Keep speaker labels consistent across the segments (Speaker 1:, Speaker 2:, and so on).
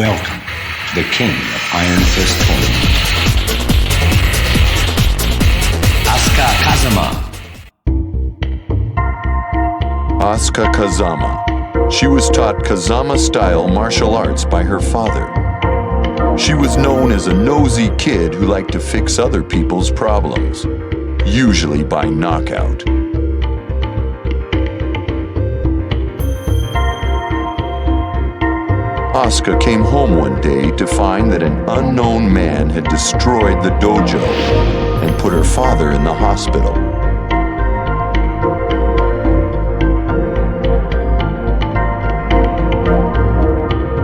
Speaker 1: Welcome to the King of Iron Fist Tournament. Asuka Kazama.
Speaker 2: Asuka Kazama. She was taught Kazama-style martial arts by her father. She was known as a nosy kid who liked to fix other people's problems, usually by knockout. Asuka came home one day to find that an unknown man had destroyed the dojo and put her father in the hospital.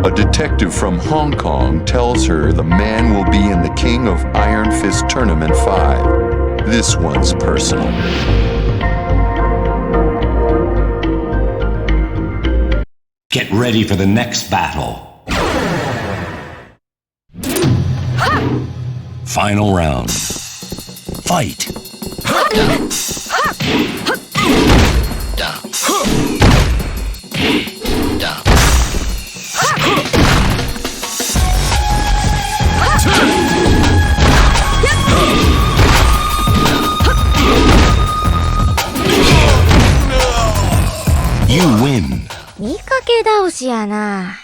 Speaker 2: A detective from Hong Kong tells her the man will be in the King of Iron Fist Tournament 5. This one's personal.
Speaker 1: Get ready for the next battle. Final round. Fight. You win.
Speaker 3: 見かけ倒しやな。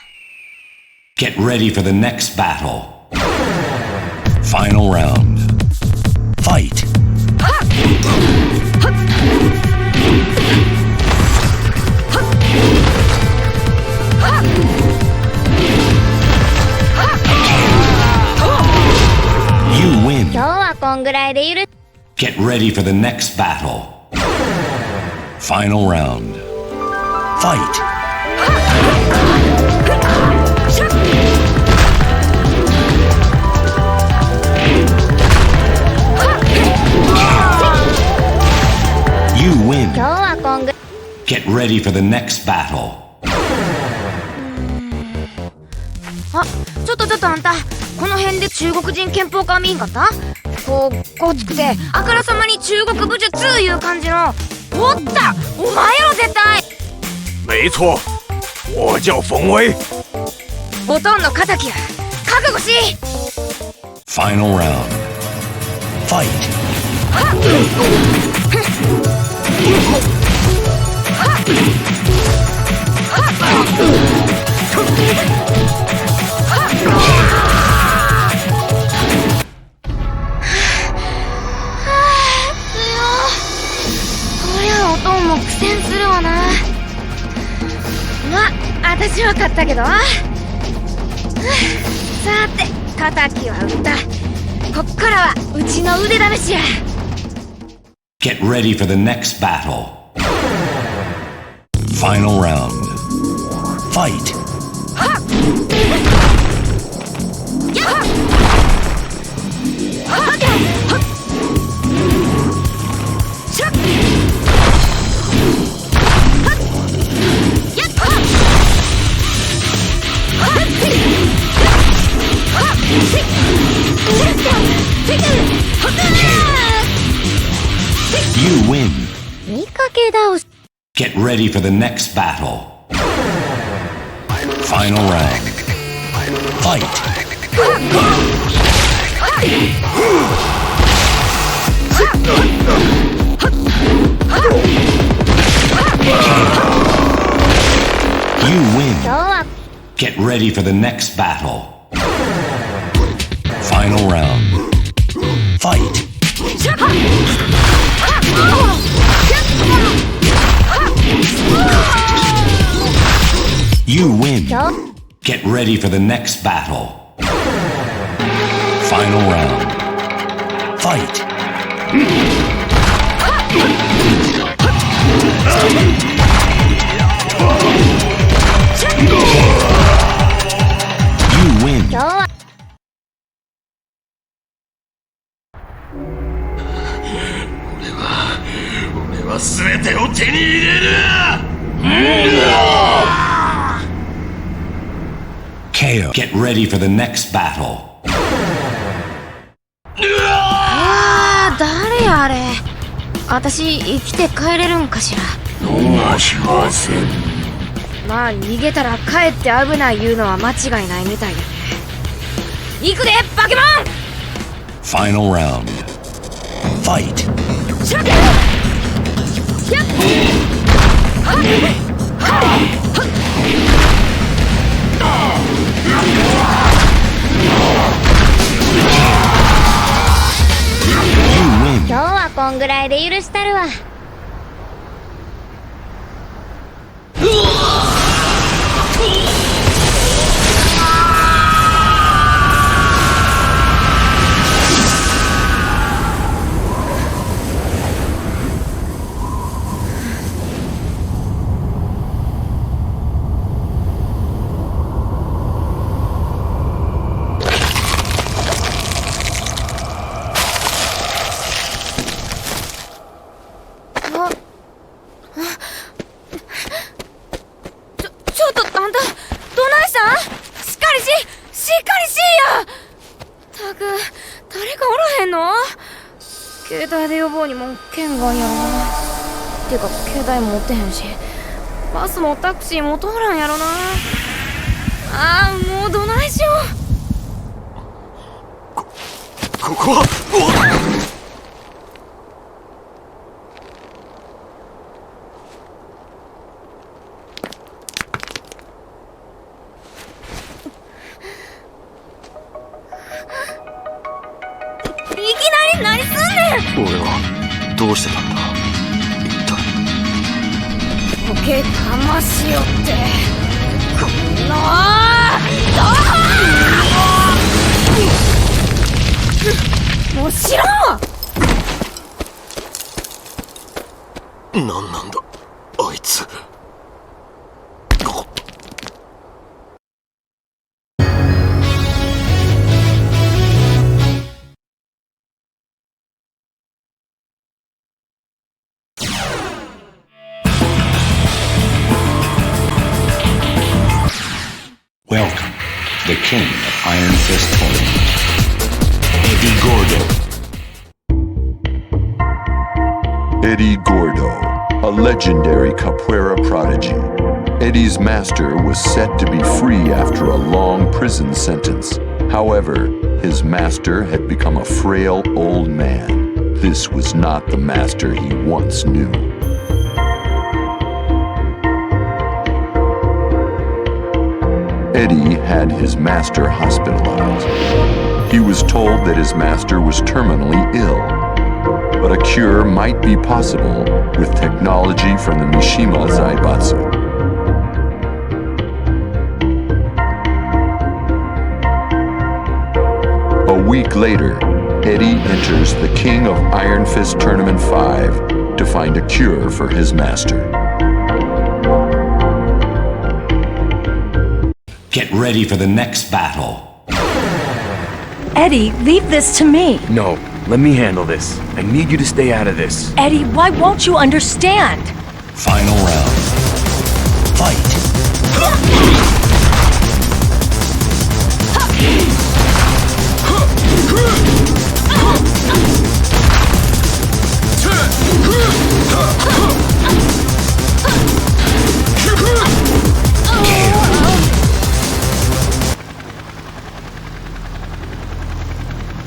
Speaker 1: Get ready for the next battle. Final round. Fight. You win.
Speaker 3: 今日はこんぐらいで許す。
Speaker 1: Get ready for the next battle. Final round. Fight. You win.
Speaker 3: 今日はこんぐらい。
Speaker 1: Get ready for the next battle.
Speaker 3: あ、ちょっとあんた、この辺で中国人憲法家見んかった？こう、ごつくて、あからさまに中国武術いう感じの。おった！お前やろ絶対！
Speaker 4: 没错，我叫冯威。
Speaker 3: おとんの敵や。覚悟し！
Speaker 1: Final round. Fight.
Speaker 3: もう苦戦するわな。まあ、私は勝ったけど。さて、敵は打った。こっからはうちの腕試しや。
Speaker 1: Get ready for the next battle. Final round. Fight. You win.
Speaker 3: 見かけ倒し。
Speaker 1: Get ready for the next battle. Final round. Fight. You win.
Speaker 3: 今日は
Speaker 1: Get ready for the next battle. Final round. Fight. You win.
Speaker 3: 今日
Speaker 1: Get ready for the next battle. Final round. Fight. You win.
Speaker 3: 今日は
Speaker 4: 俺は全てを手に入れる。
Speaker 1: KO. Get ready for the next battle.
Speaker 3: 誰やあれ。私生きて帰れるんかしら。
Speaker 4: 逃しません。
Speaker 3: まあ逃げたらかえって危ない言うのは間違いないみたいだね。行くでバケモン。
Speaker 1: Final round. Fight.
Speaker 3: シャッヒャッはっはっ 今日はこんぐらいで許したるわ。ちょっとあんたどないしたん？しっかりしや。たく誰かおらへんの？携帯で呼ぼうにも県外やろな。てか携帯持ってへんし、バスもタクシーも通らんやろな。ああもうどないしよう。
Speaker 4: ここは
Speaker 3: いきなり何すんねん。
Speaker 4: 俺はどうしてたんだ一体。
Speaker 3: ボケかましよってこんなもう知らんわ。
Speaker 4: 何なんだあいつ。
Speaker 1: Welcome, the king of Iron Fist Tournament, Eddy Gordo.
Speaker 2: Eddy Gordo, a legendary capoeira prodigy. Eddy's master was set to be free after a long prison sentence. However, his master had become a frail old man. This was not the master he once knew. Eddy had his master hospitalized. He was told that his master was terminally ill, but a cure might be possible with technology from the Mishima Zaibatsu. A week later, Eddy enters the King of Iron Fist Tournament 5 to find a cure for his master.
Speaker 1: Get ready for the next battle.
Speaker 5: Eddy, leave this to me.
Speaker 6: No, let me handle this. I need you to stay out of this.
Speaker 5: Eddy, why won't you understand?
Speaker 1: Final round. Fight.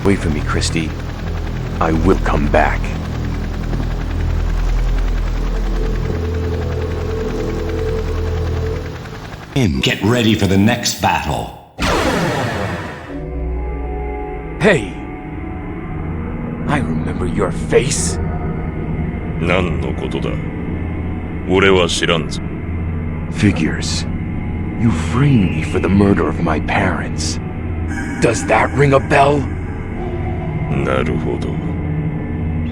Speaker 6: Wait for me, Christie. I will come back.
Speaker 1: Get ready for the next battle.
Speaker 6: Hey! I remember your face.
Speaker 7: 何のことだ俺は知らんぞ
Speaker 6: Figures. You framed me for the murder of my parents. Does that ring a bell?
Speaker 7: なるほど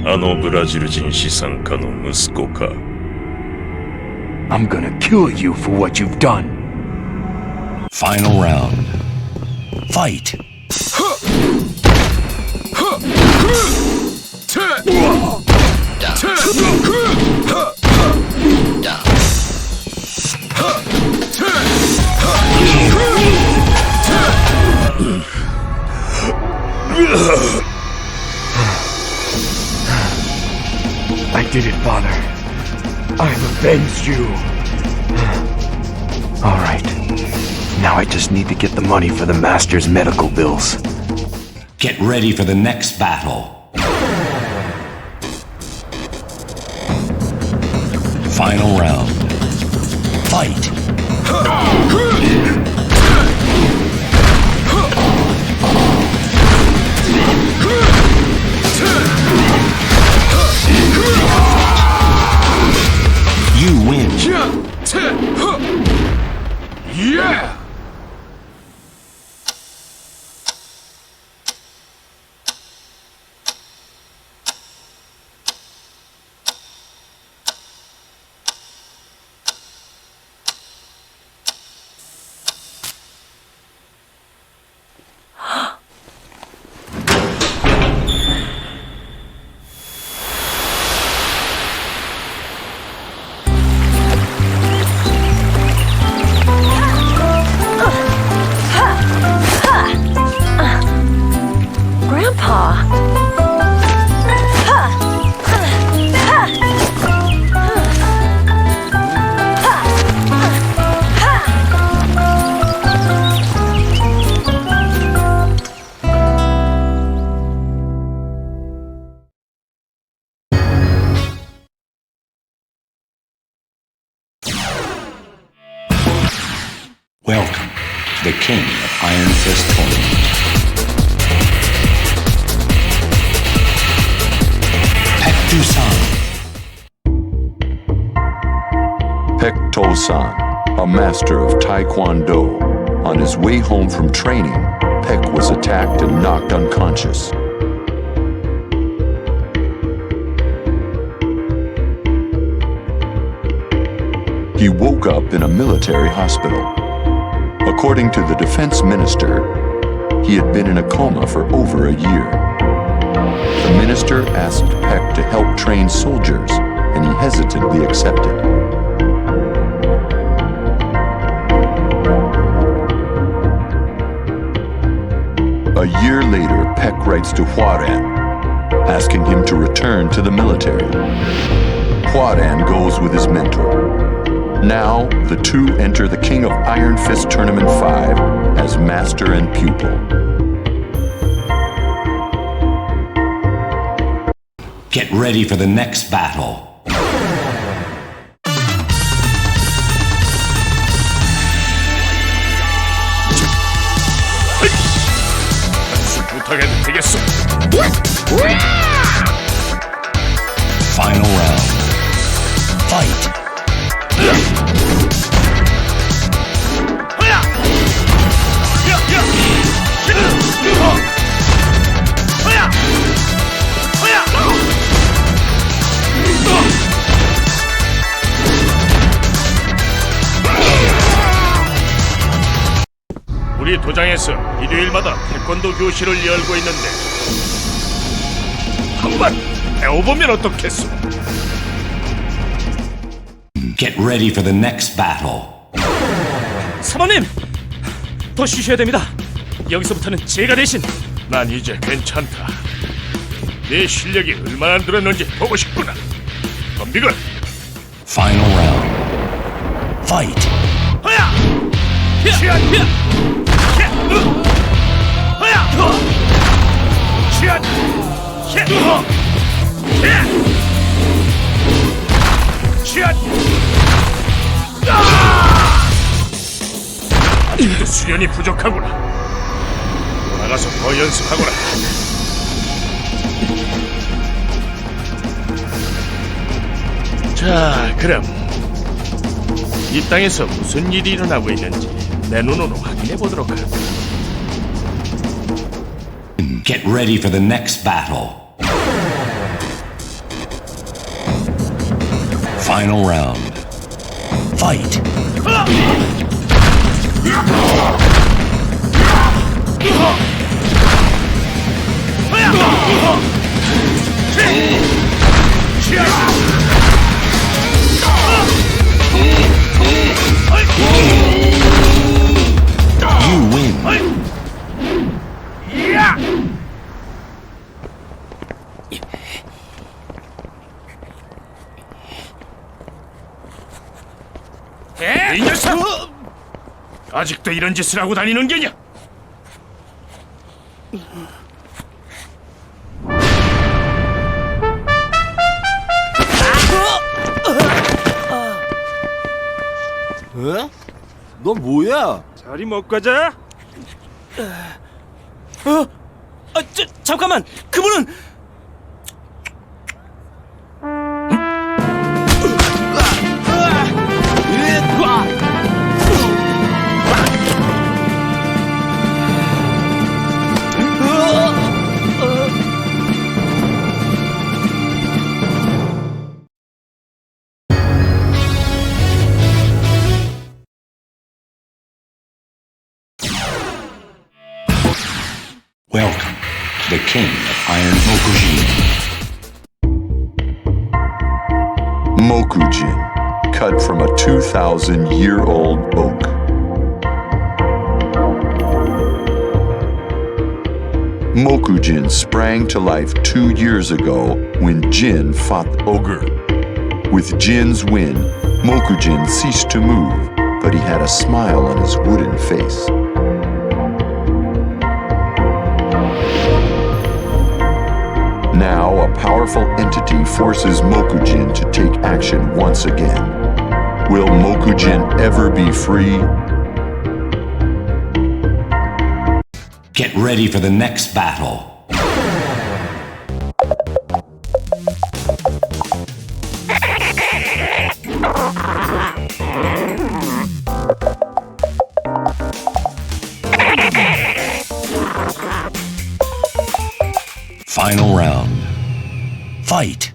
Speaker 7: あのブラジル人資産家の息子か
Speaker 6: I'm gonna kill you for what you've done.
Speaker 1: Final round. Fight.
Speaker 6: I did it, Father. I've avenged you. Alright. Now I just need to get the money for the Master's medical bills.
Speaker 1: Get ready for the next battle. Final round. Fight! You win.
Speaker 4: Yeah!
Speaker 1: Welcome to the King of Iron Fist Tournament.
Speaker 2: Baek To-san, a master of Taekwondo. On his way home from training, Baek was attacked and knocked unconscious. He woke up in a military hospital. According to the defense minister, he had been in a coma for over a year. The minister asked Baek to help train soldiers, and he hesitantly accepted. A year later, Baek writes to Hwoarang, asking him to return to the military. Hwoarang goes with his mentor. Now, the two enter the King of Iron Fist Tournament 5 as master and pupil.
Speaker 1: Get ready for the next battle.
Speaker 4: 부탁해도 되겠어.
Speaker 1: Final round. Fight!
Speaker 4: 우리 도장에서 일요일마다 태권도 교실을 열고 있는데 한번 배워보면 어떻겠어?
Speaker 1: Get ready for the next battle.
Speaker 8: 사모님! 더 쉬셔야 됩니다. 여기서부터는 제가 대신.
Speaker 4: 난 이제 괜찮다. 내 실력이 얼마나 늘었는지 보고 싶구나. 덤비건.
Speaker 1: Final round. Fight!
Speaker 4: 허야! 치안! 허야! 치안! 치안! 아직도 수련이 부족하구나. 나가서 더 연습하거라. 자, 그럼 이 땅에서 무슨 일이 일어나고 있는지 내 눈으로 확인해 보도록 하자.
Speaker 1: Get ready for the next battle. Final round. Fight! You win.
Speaker 4: 이 녀석! 아직도 이런 짓을 하고 다니는 게냐?
Speaker 9: 에? 너 뭐야?
Speaker 8: 자리 먹고 가자. 잠깐만. 그분은
Speaker 1: Welcome to the King of Iron Mokujin.
Speaker 2: Mokujin, cut from a 2,000-year-old oak. Mokujin sprang to life 2 years ago when Jin fought the ogre. With Jin's win, Mokujin ceased to move, but he had a smile on his wooden face. Now, a powerful entity forces Mokujin to take action once again. Will Mokujin ever be free?
Speaker 1: Get ready for the next battle. Final round. Fight!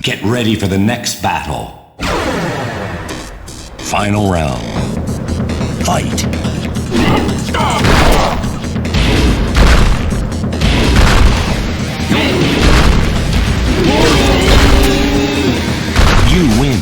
Speaker 1: Get ready for the next battle. Final round. Fight! You win.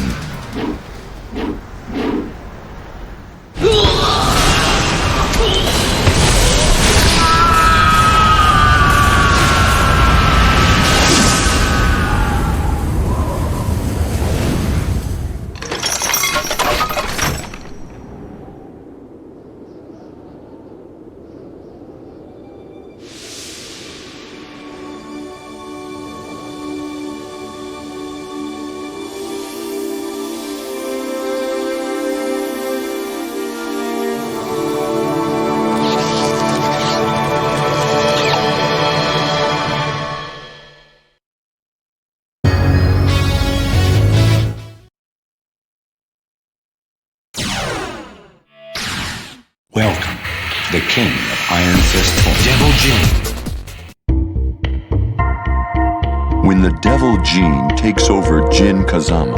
Speaker 1: Welcome to the King of Iron Fist Point, Devil Jin.
Speaker 2: When the Devil Jin takes over Jin Kazama,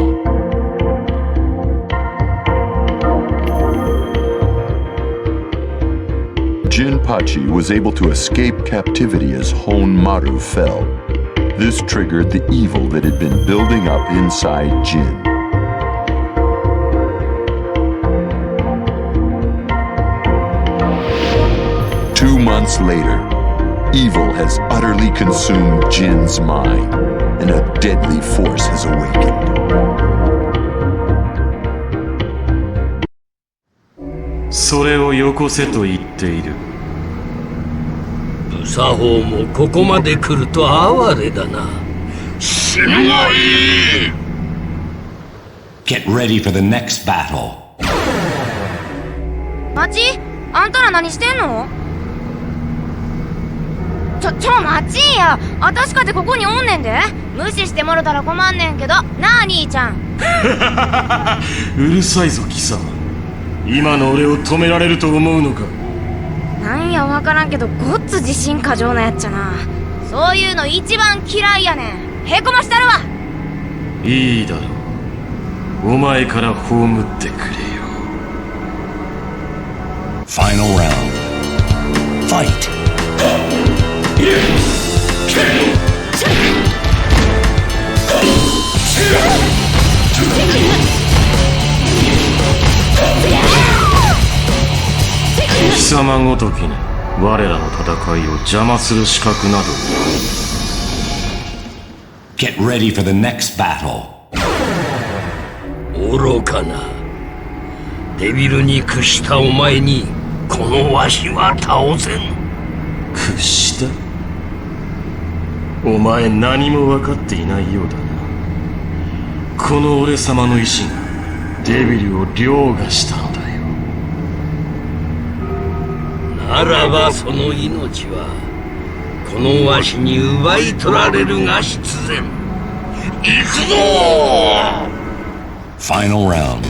Speaker 2: Jinpachi was able to escape captivity as Honmaru fell. This triggered the evil that had been building up inside Jin. Two months later, evil has utterly consumed Jin's mind, and a deadly force has awakened.
Speaker 10: それをよこせと言っている。
Speaker 11: 無作法もここまで来ると哀れだな。すごい！
Speaker 1: Get ready for the next battle.
Speaker 3: マチ？あんたら何してんの？待ちや。あたしかてここにおんねんで。無視してもろたら困んねんけど。なあ兄ちゃん。
Speaker 10: うるさいぞ貴様。今の俺を止められると思うのか。
Speaker 3: なんやわからんけどごっつ自信過剰なやっちゃな。そういうの一番嫌いやねん。へこましたるわ。
Speaker 10: いいだろう。お前から葬ってくれよ。
Speaker 1: Final round. Fight.
Speaker 10: 貴様ごときに我らの戦いを邪魔する資格など。
Speaker 1: Get ready for the next battle.
Speaker 11: 愚かな。デビルに屈したお前にこのわしは倒せん。
Speaker 10: 屈した？お前何も分かっていないようだな。この俺様の意志がデビルを凌駕したのだよ。
Speaker 11: ならばその命はこのわしに奪い取られるが必然。行くぞー！
Speaker 1: Final round.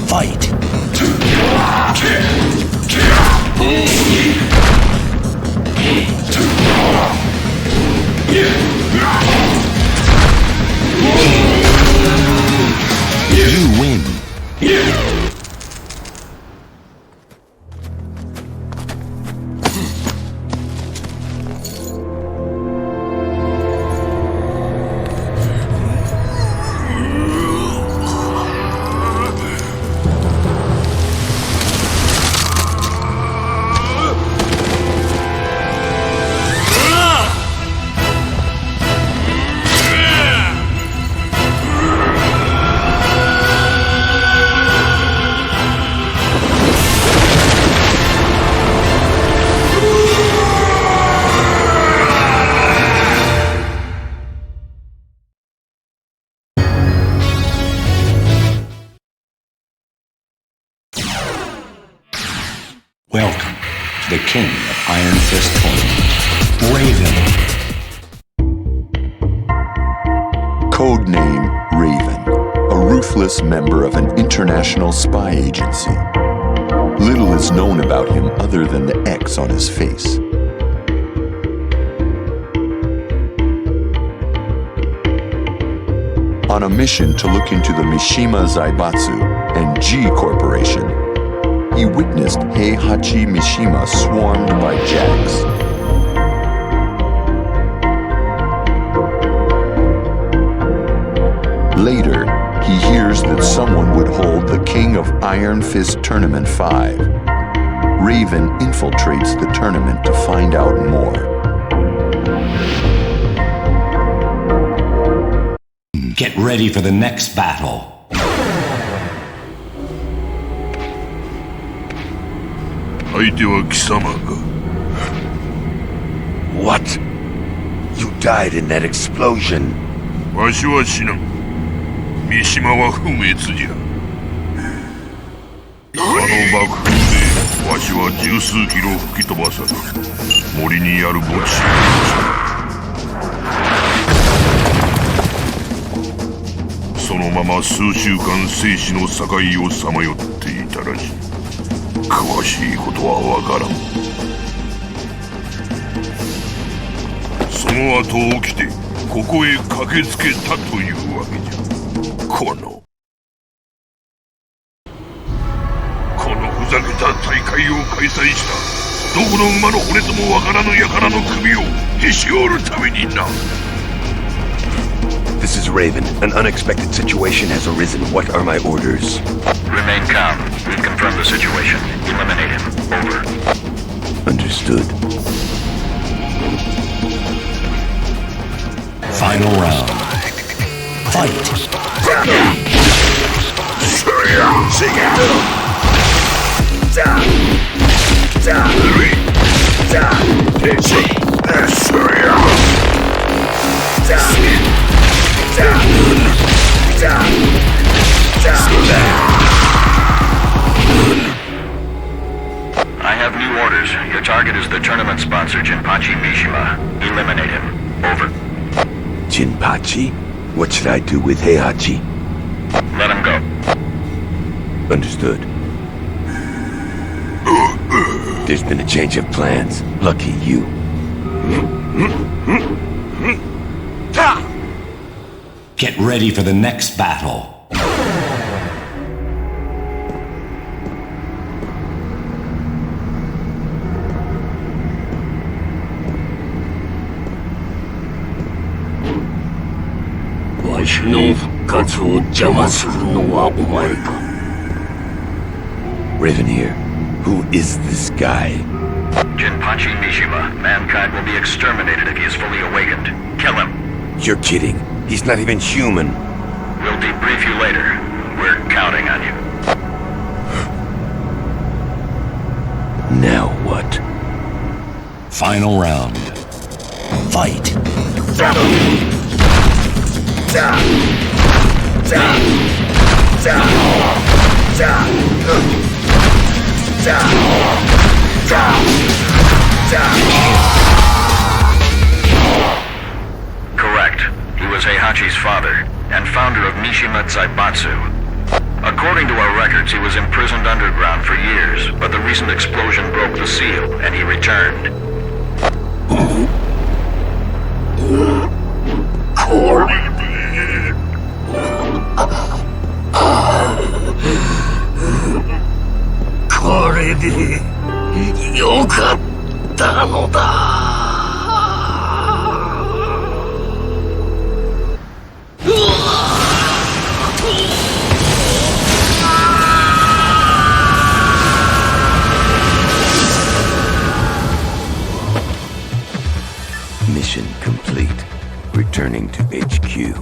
Speaker 1: Fight. You win. Welcome to the King of Iron Fist Tournament, Raven.
Speaker 2: Codename Raven, a ruthless member of an international spy agency. Little is known about him other than the X on his face. On a mission to look into the Mishima Zaibatsu and G Corporation, he witnessed Heihachi Mishima swarmed by Jax. Later, he hears that someone would hold the King of Iron Fist Tournament 5. Raven infiltrates the tournament to find out more.
Speaker 1: Get ready for the next battle.
Speaker 12: What? You died in that explosion.
Speaker 7: わしは死ぬ。三島は不滅じゃ。あの爆風でわしは十数キロ吹き飛ばされ、森にある墓地へ落ちた。そのまま数週間生死の境をさまよっていたらしい。詳しいことはわからん。その後起きてここへ駆けつけたというわけじゃ。このふざけた大会を開催したどこの馬の骨ともわからぬ輩の首をへし折るためにな。
Speaker 12: This is Raven. An unexpected situation has arisen. What are my orders?
Speaker 13: Remain calm. We've confirmed the situation. Eliminate him. Over.
Speaker 12: Understood.
Speaker 1: Final round. Fight.
Speaker 13: I have new orders. Your target is the tournament sponsor, Jinpachi Mishima. Eliminate him. Over.
Speaker 12: Jinpachi? What should I do with Heihachi?
Speaker 13: Let him go.
Speaker 12: Understood. There's been a change of plans. Lucky you.
Speaker 1: Get ready for the next battle.
Speaker 11: わしの復活を邪魔するのはお前か。
Speaker 12: Raven here. Who is this guy?
Speaker 13: Jinpachi Mishima. Mankind will be exterminated if he is fully awakened. Kill him.
Speaker 12: You're kidding. He's not even human.
Speaker 13: We'll debrief you later. We're counting on you.
Speaker 12: Now what?
Speaker 1: Final round. Fight.
Speaker 13: Correct. He was Heihachi's father, and founder of Mishima Zaibatsu. According to our records, he was imprisoned underground for years, but the recent explosion broke the seal, and he returned.
Speaker 12: Mission complete. Returning to HQ.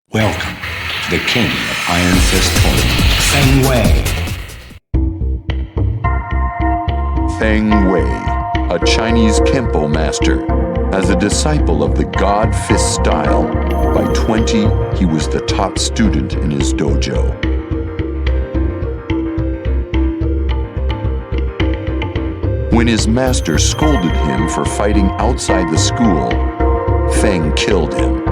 Speaker 1: Welcome to the King of Iron Fist Tournament, Feng Wei.
Speaker 2: Feng Wei, a Chinese Kempo master. As a disciple of the God Fist style, by 20, he was the top student in his dojo. When his master scolded him for fighting outside the school, Feng killed him.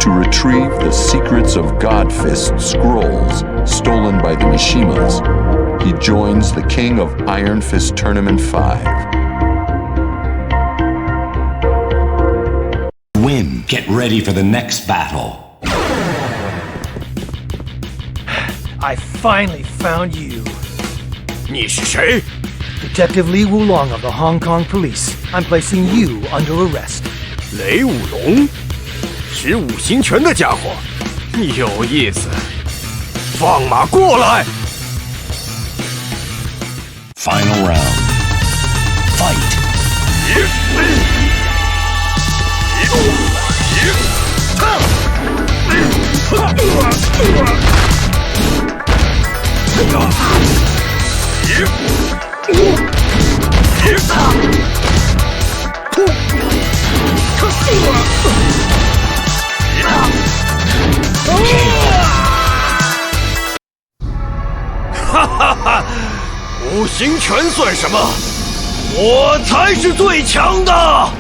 Speaker 2: To retrieve the secrets of God Fist scrolls stolen by the Mishimas, he joins the King of Iron Fist Tournament 5.
Speaker 1: Win. Get ready for the next battle.
Speaker 14: I finally found you.
Speaker 6: 你是谁？
Speaker 14: Detective Li Wulong of the Hong Kong Police. I'm placing you under arrest.
Speaker 6: 雷武龙，使五行拳的家伙，有意思。放马过来！
Speaker 1: Final round. Fight.
Speaker 6: 五行拳算什么？我才是最强的！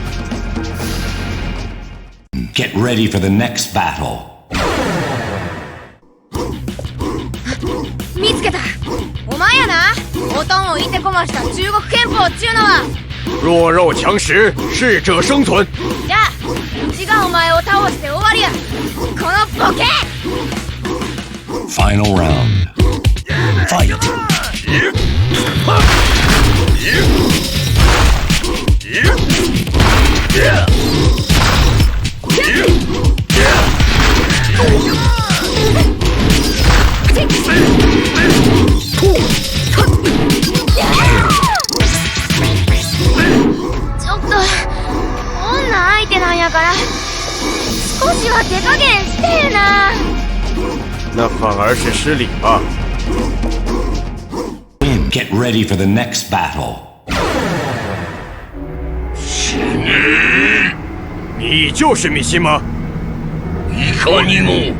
Speaker 1: Get ready for the next battle.
Speaker 3: 見つけた。お前やな。おとんをいてこました中国憲法っちゅうのは。
Speaker 6: 弱肉强食，适者生存。
Speaker 3: じゃあ、うちがお前を倒して終わりや。このボケ。
Speaker 1: Final round. Fight.
Speaker 3: ちょっと女相手なんやから少しは手加減してえな。
Speaker 6: 那反而是失礼吧。
Speaker 1: Win. Get ready for the next battle.
Speaker 6: 你就是米西吗？
Speaker 7: いかにも。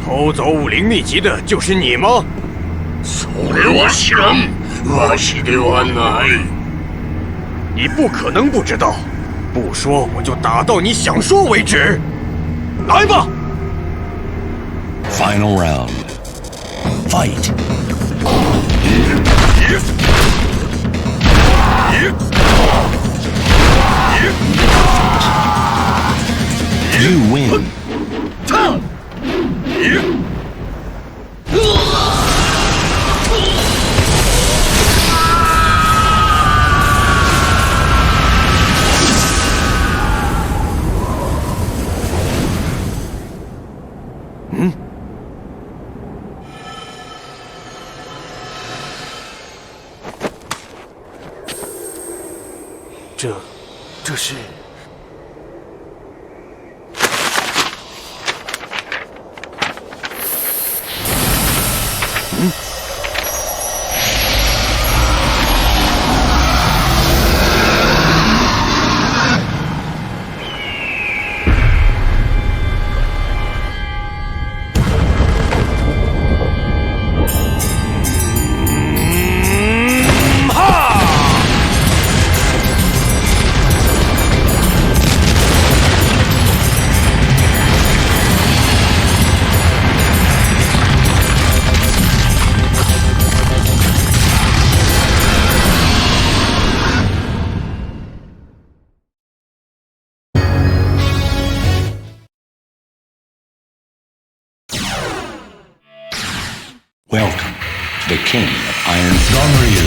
Speaker 6: 偷走武林秘籍的就是你吗？
Speaker 7: それは知らん。わしではない。
Speaker 6: 你不可能不知道，不说我就打到你想说为止。来吧！
Speaker 1: Final round. Fight. You win.
Speaker 6: Hmm? 这是
Speaker 1: Welcome to the King of Iron Ganryu.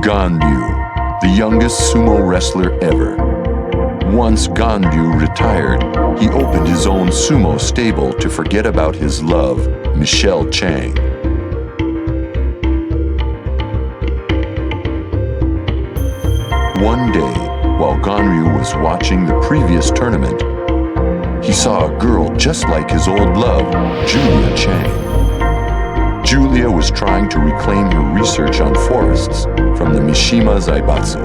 Speaker 2: Ganryu, the youngest sumo wrestler ever. Once Ganryu retired, he opened his own sumo stable to forget about his love, Michelle Chang. One day, while Ganryu was watching the previous tournament, he saw a girl just like his old love, Julia Chang. Julia was trying to reclaim her research on forests from the Mishima Zaibatsu.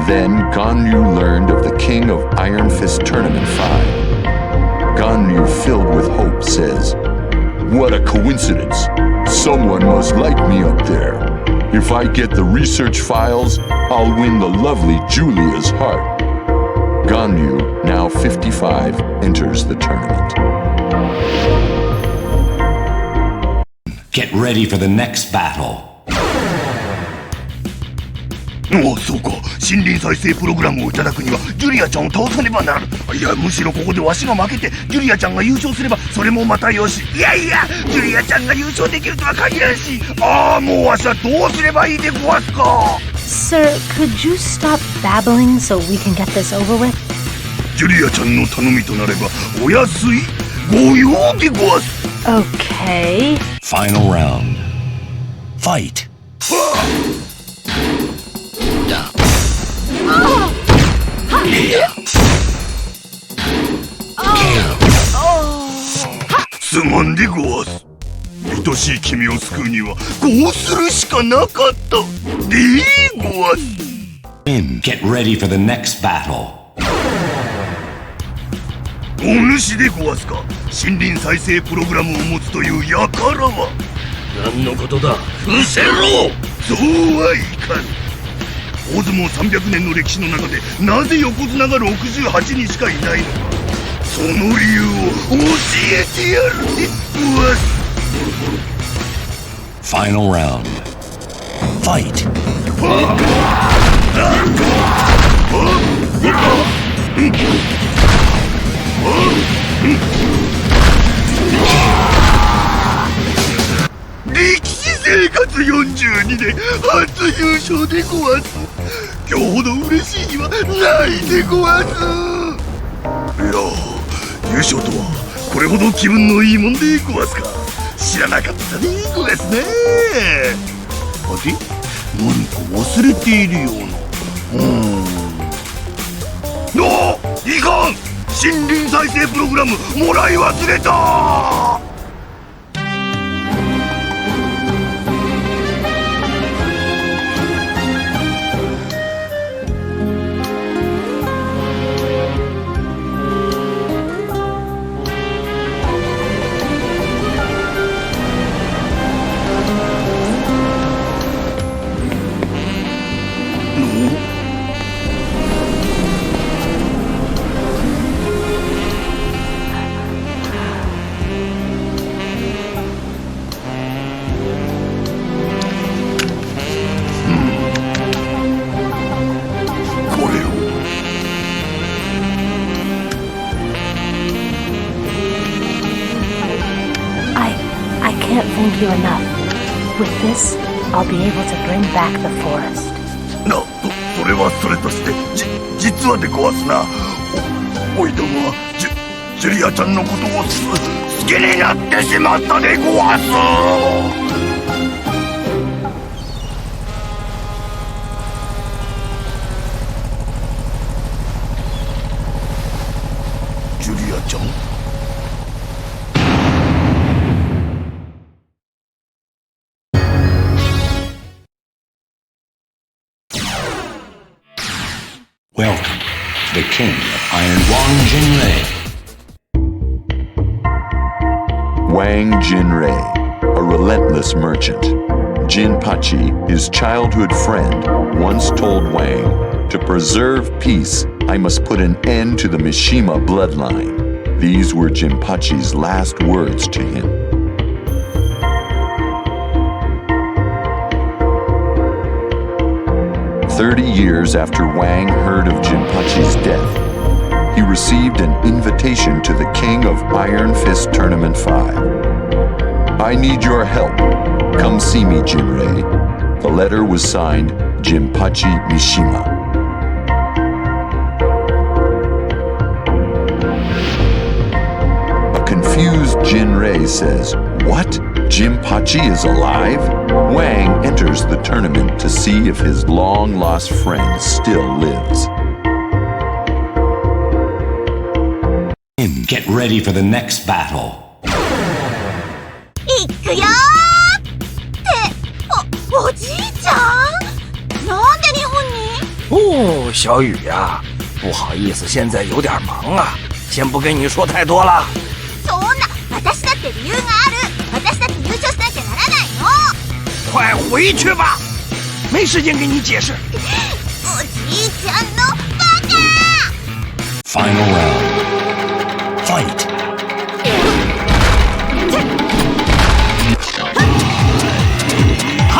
Speaker 2: Then Ganryu learned of the King of Iron Fist Tournament 5. Ganryu, filled with hope, says, "What a coincidence! Someone must like me up there. If I get the research files, I'll win the lovely Julia's heart." Ganryu, now 55, enters the tournament.
Speaker 1: Get ready for the next battle.
Speaker 7: おそうか。森林再生プログラムをいただくにはジュリアちゃんを倒さねばならぬ。いや、むしろここでわしが負けてジュリアちゃんが優勝すればそれもまたよし。いやいや、ジュリアちゃんが優勝できるとは限らんし。ああ、もうわしはどうすればいいでごわすか。
Speaker 5: Sir, could you stop babbling so we can get this over with?
Speaker 7: ジュリアちゃんの頼みとなればお安いご用でごわす。
Speaker 5: Okay.
Speaker 1: Final round. Fight. KO.
Speaker 7: すまんでごわす。愛しい君を救うにはこうするしかなかったでごわす。
Speaker 1: Win. Get ready for the next battle.
Speaker 7: お主でごわすか。森林再生プログラムを持つという輩は。何のことだ。失せろ。そうはいかん。大相撲300年の歴史の中でなぜ横綱が68人しかいないのか。その理由を教えてやるでごわす。
Speaker 1: Final round. Fight.
Speaker 7: 力士生活42年初優勝でごわす。今日ほど嬉しいにはないでごわす。いや、優勝とはこれほど気分のいいもんでごわすか。知らなかったでごわすね。あれ、何か忘れているような。あ、いかん森林再生プログラムもらい忘れた。
Speaker 5: Thank you enough. With this, I'll be able to bring back the forest.
Speaker 7: それはそれとして、実はでごわすな。おいどもはジュリアちゃんのことを好きになってしまったでごわす。ジュリアちゃん。
Speaker 1: Welcome to the King of Iron Wang Jinrei.
Speaker 2: Wang Jinrei, a relentless merchant. Jinpachi, his childhood friend, once told Wang, "To preserve peace, I must put an end to the Mishima bloodline." These were Jinpachi's last words to him. Years after Wang heard of Jinpachi's death, he received an invitation to the King of Iron Fist Tournament 5. "I need your help. Come see me, Jinrei." The letter was signed Jinpachi Mishima. A confused Jinrei says, "What? Jinpachi is alive?" Wang enters the tournament to see if his long-lost friend still lives.
Speaker 1: Get ready for the next battle.
Speaker 3: いくよーっておじいちゃんなんで日本に？
Speaker 14: 小雨呀，不好意思，现在有点忙啊，先不跟你说太多了。
Speaker 3: そんな私だって理由がある。私だって優勝しなきゃならないの。
Speaker 14: 快回去吧，没时间跟你解释。
Speaker 3: おじいちゃんのバカ。
Speaker 1: Final round. Fight.
Speaker 14: 哈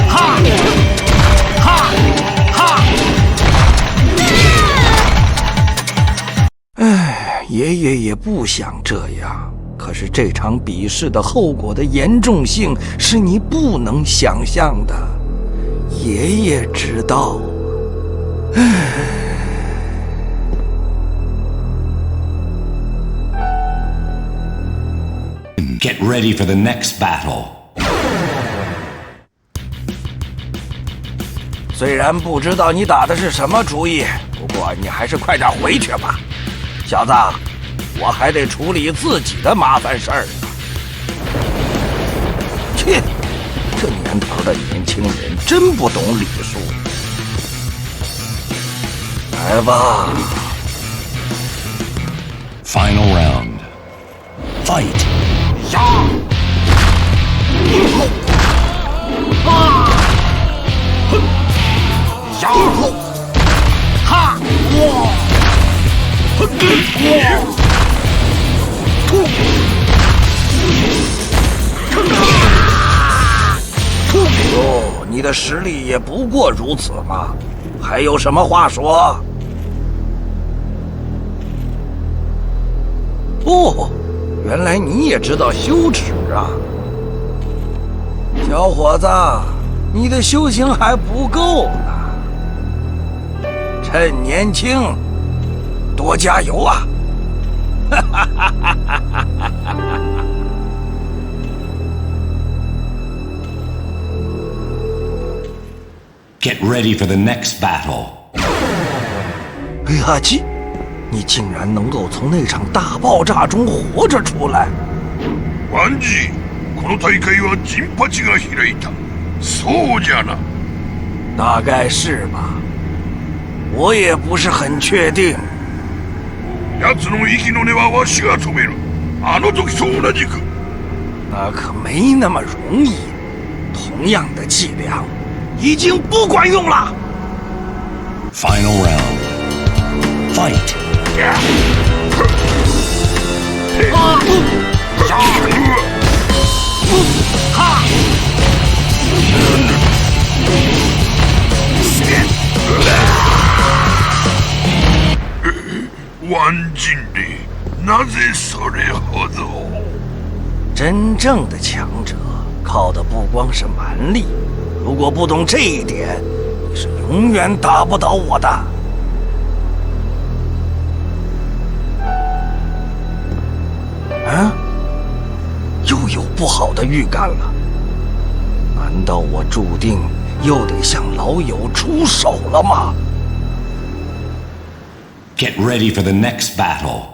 Speaker 14: 哈哈哈！哎，爷爷也不想这样。可是这场比试的后果的严重性是你不能想象的，爷爷知道。
Speaker 1: Get ready for the next battle.
Speaker 14: 虽然不知道你打的是什么主意，不过你还是快点回去吧，小子。我还得处理自己的麻烦事儿呢。切，这年头的年轻人真不懂礼数。来吧。
Speaker 1: Final round. Fight.
Speaker 14: 呀！呀！哈！哇！哟，你的实力也不过如此嘛，还有什么话说？哦，原来你也知道羞耻啊，小伙子，你的修行还不够呢，趁年轻，多加油啊！
Speaker 1: Get ready for the next battle.
Speaker 14: 黑哈基，你竟然能够从那场大爆炸中活着出来！
Speaker 7: ワンジ、この大会はジンパチが開いた。そうじゃな。
Speaker 14: 大概是吧，我也不是很确定。
Speaker 7: 奴の息の根はわしが止める。あの時と同じく。
Speaker 14: 那可没那么容易。同样的伎俩，已经不管用了。
Speaker 1: Final round. Fight.
Speaker 7: One Jinri，なぜそれほど？
Speaker 14: 真正的强者靠的不光是蛮力，如果不懂这一点，你是永远打不倒我的。啊？又有不好的预感了。难道我注定又得向老友出手了吗？
Speaker 1: Get ready for the next battle.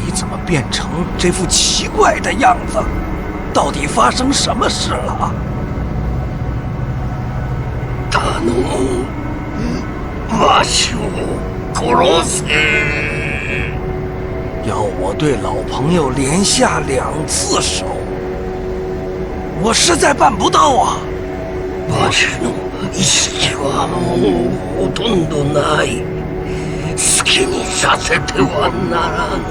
Speaker 14: 你怎么变成这副奇怪的样子？到底发生什么事了？
Speaker 11: 頼む、わしを殺せ！
Speaker 14: 要我对老朋友连下2次手，我实在办不到啊！
Speaker 11: わしの意識はもうほとんどない。好きにさせてはならぬ。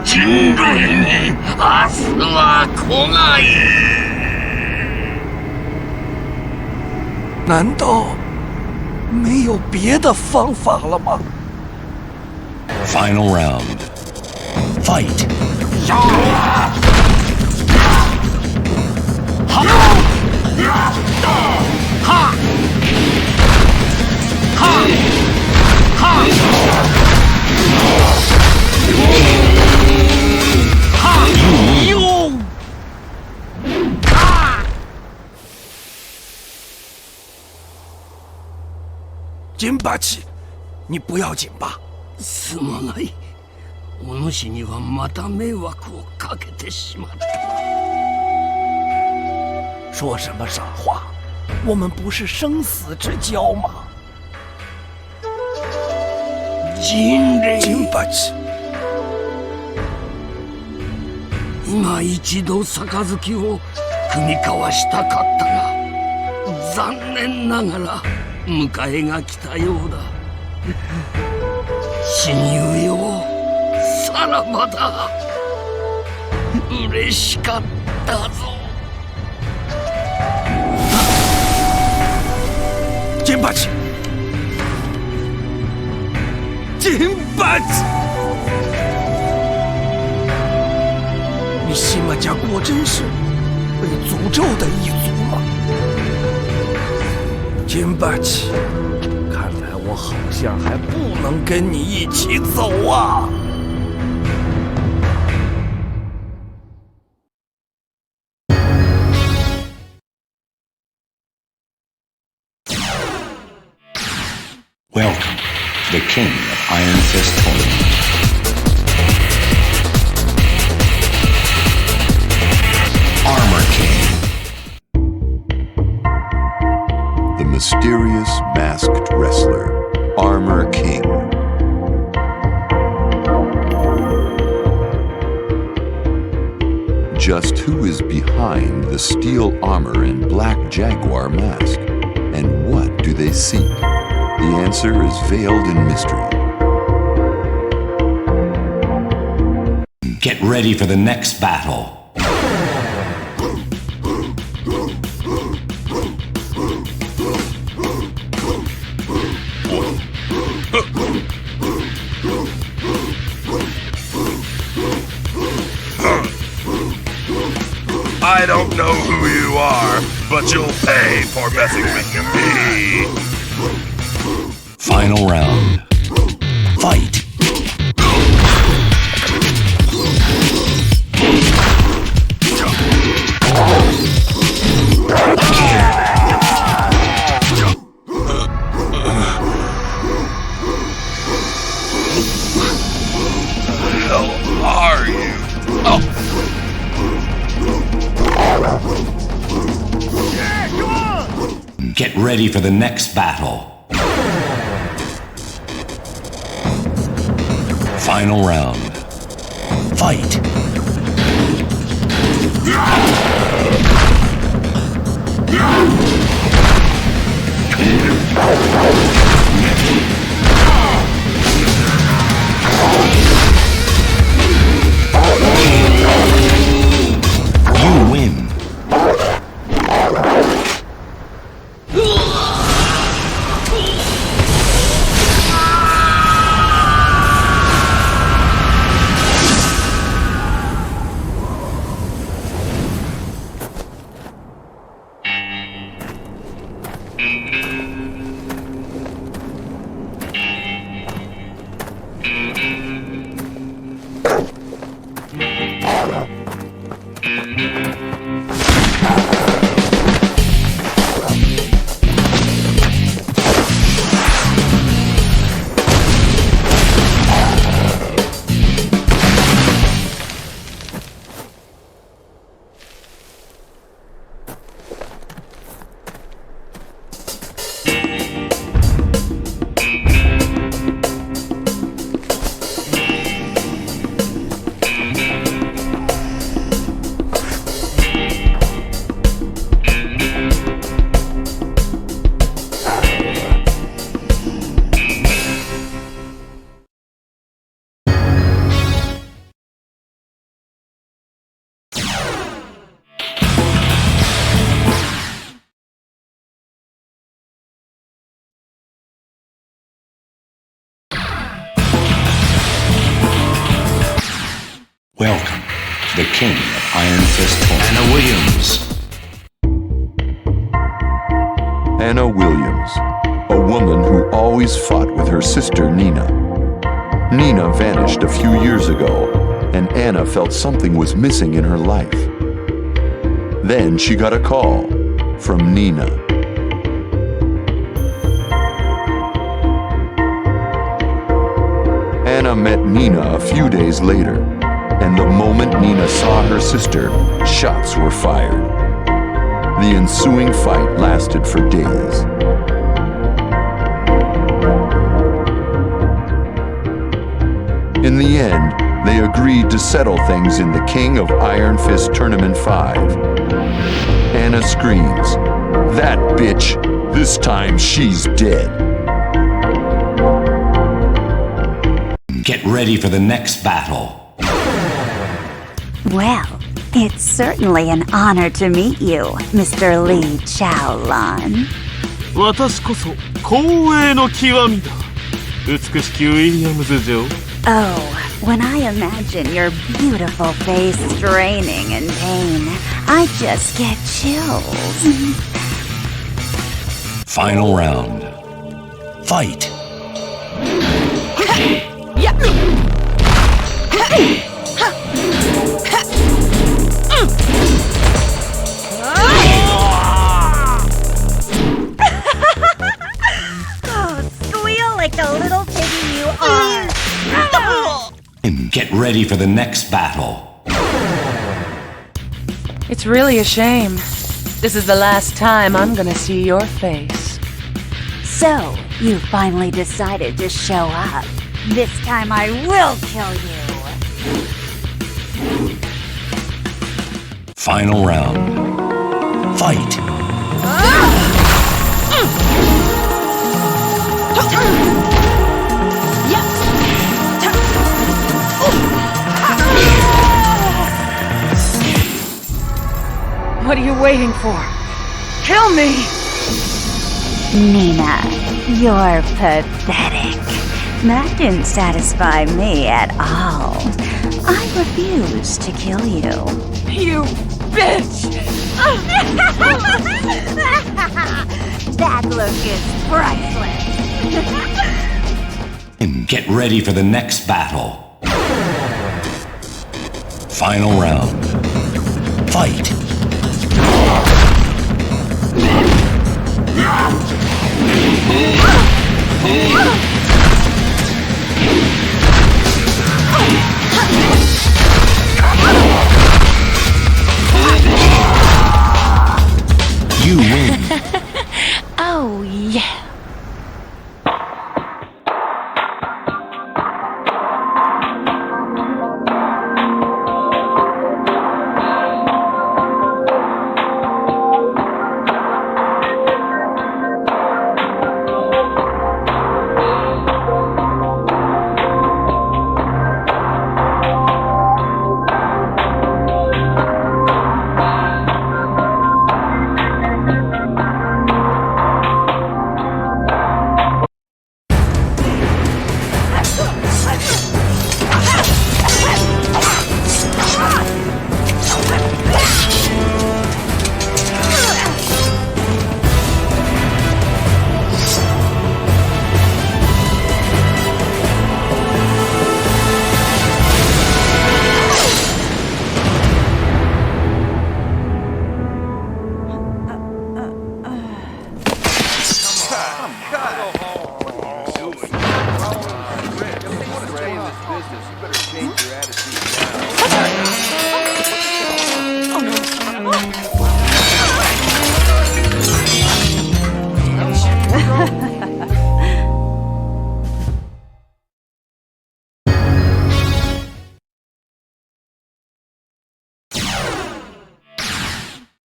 Speaker 11: 人類に明日は来ない。
Speaker 14: 难道没有别的方法了吗？
Speaker 1: Final round. Fight.
Speaker 14: Jinpachi，你不要紧吧？
Speaker 11: すまない。お主にはまた迷惑をかけてしまった。
Speaker 14: 说什么傻话？我们不是生死之交吗？Jinpachi，
Speaker 11: 今一度杯を踏み交わしたかったが、残念ながら迎えが来たようだ。親友よ、さらばだ。嬉しかったぞ。
Speaker 14: Jinpachi，你西马家果真是被诅咒的一族吗？Jinpachi，看来我好像还不能跟你一起走啊。
Speaker 1: Welcome to the King of Iron Fist Tournament. Armor King.
Speaker 2: The mysterious masked wrestler, Armor King. Just who is behind the steel armor and black jaguar mask? And what do they seek? The answer is veiled in mystery.
Speaker 1: Get ready for the next battle.
Speaker 7: I don't know who you are, but you'll pay for messing with me.
Speaker 1: Final round. Fight.
Speaker 7: Are you? Oh.
Speaker 1: Yeah, come on! Get ready for the next battle. Final round. Fight. You win. Welcome to the King of Iron Fist Tournament. Anna Williams.
Speaker 2: Anna Williams, a woman who always fought with her sister Nina. Nina vanished a few years ago, and Anna felt something was missing in her life. Then she got a call from Nina. Anna met Nina a few days later, and the moment Nina saw her sister, shots were fired. The ensuing fight lasted for days. In the end, they agreed to settle things in the King of Iron Fist Tournament 5. Anna screams, "That bitch! This time she's dead."
Speaker 1: Get ready for the next battle.
Speaker 15: Well, it's certainly an honor to meet you, Mr. Li Chaolan.
Speaker 6: 私こそ光栄の極みだ。美しきウィリアムズ女王。
Speaker 15: Oh, when I imagine your beautiful face straining in pain, I just get chills.
Speaker 1: Final round. Fight.
Speaker 15: Oh, squeal like the little piggy you are.
Speaker 1: And get ready for the next battle.
Speaker 16: It's really a shame. This is the last time I'm gonna see your face.
Speaker 15: So, you finally decided to show up. This time I will kill you.
Speaker 1: Final round. Fight.
Speaker 16: What are you waiting for? Kill me!
Speaker 15: Nina, you're pathetic. That didn't satisfy me at all. I refuse to kill you.
Speaker 16: You
Speaker 15: bitch! That look is priceless.
Speaker 1: Get ready for the next battle. Final round. Fight! You win.
Speaker 15: Oh, yeah.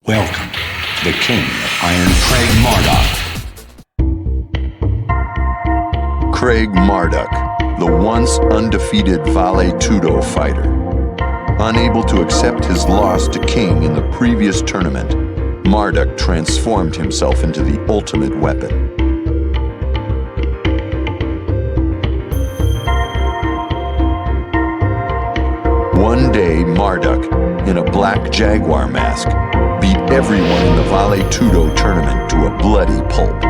Speaker 1: Welcome to the King of Iron, Craig Marduk.
Speaker 2: Craig Marduk, the once undefeated Vale Tudo fighter. Unable to accept his loss to King in the previous tournament, Marduk transformed himself into the ultimate weapon. One day, Marduk, in a black jaguar mask, beat everyone in the Vale Tudo tournament to a bloody pulp.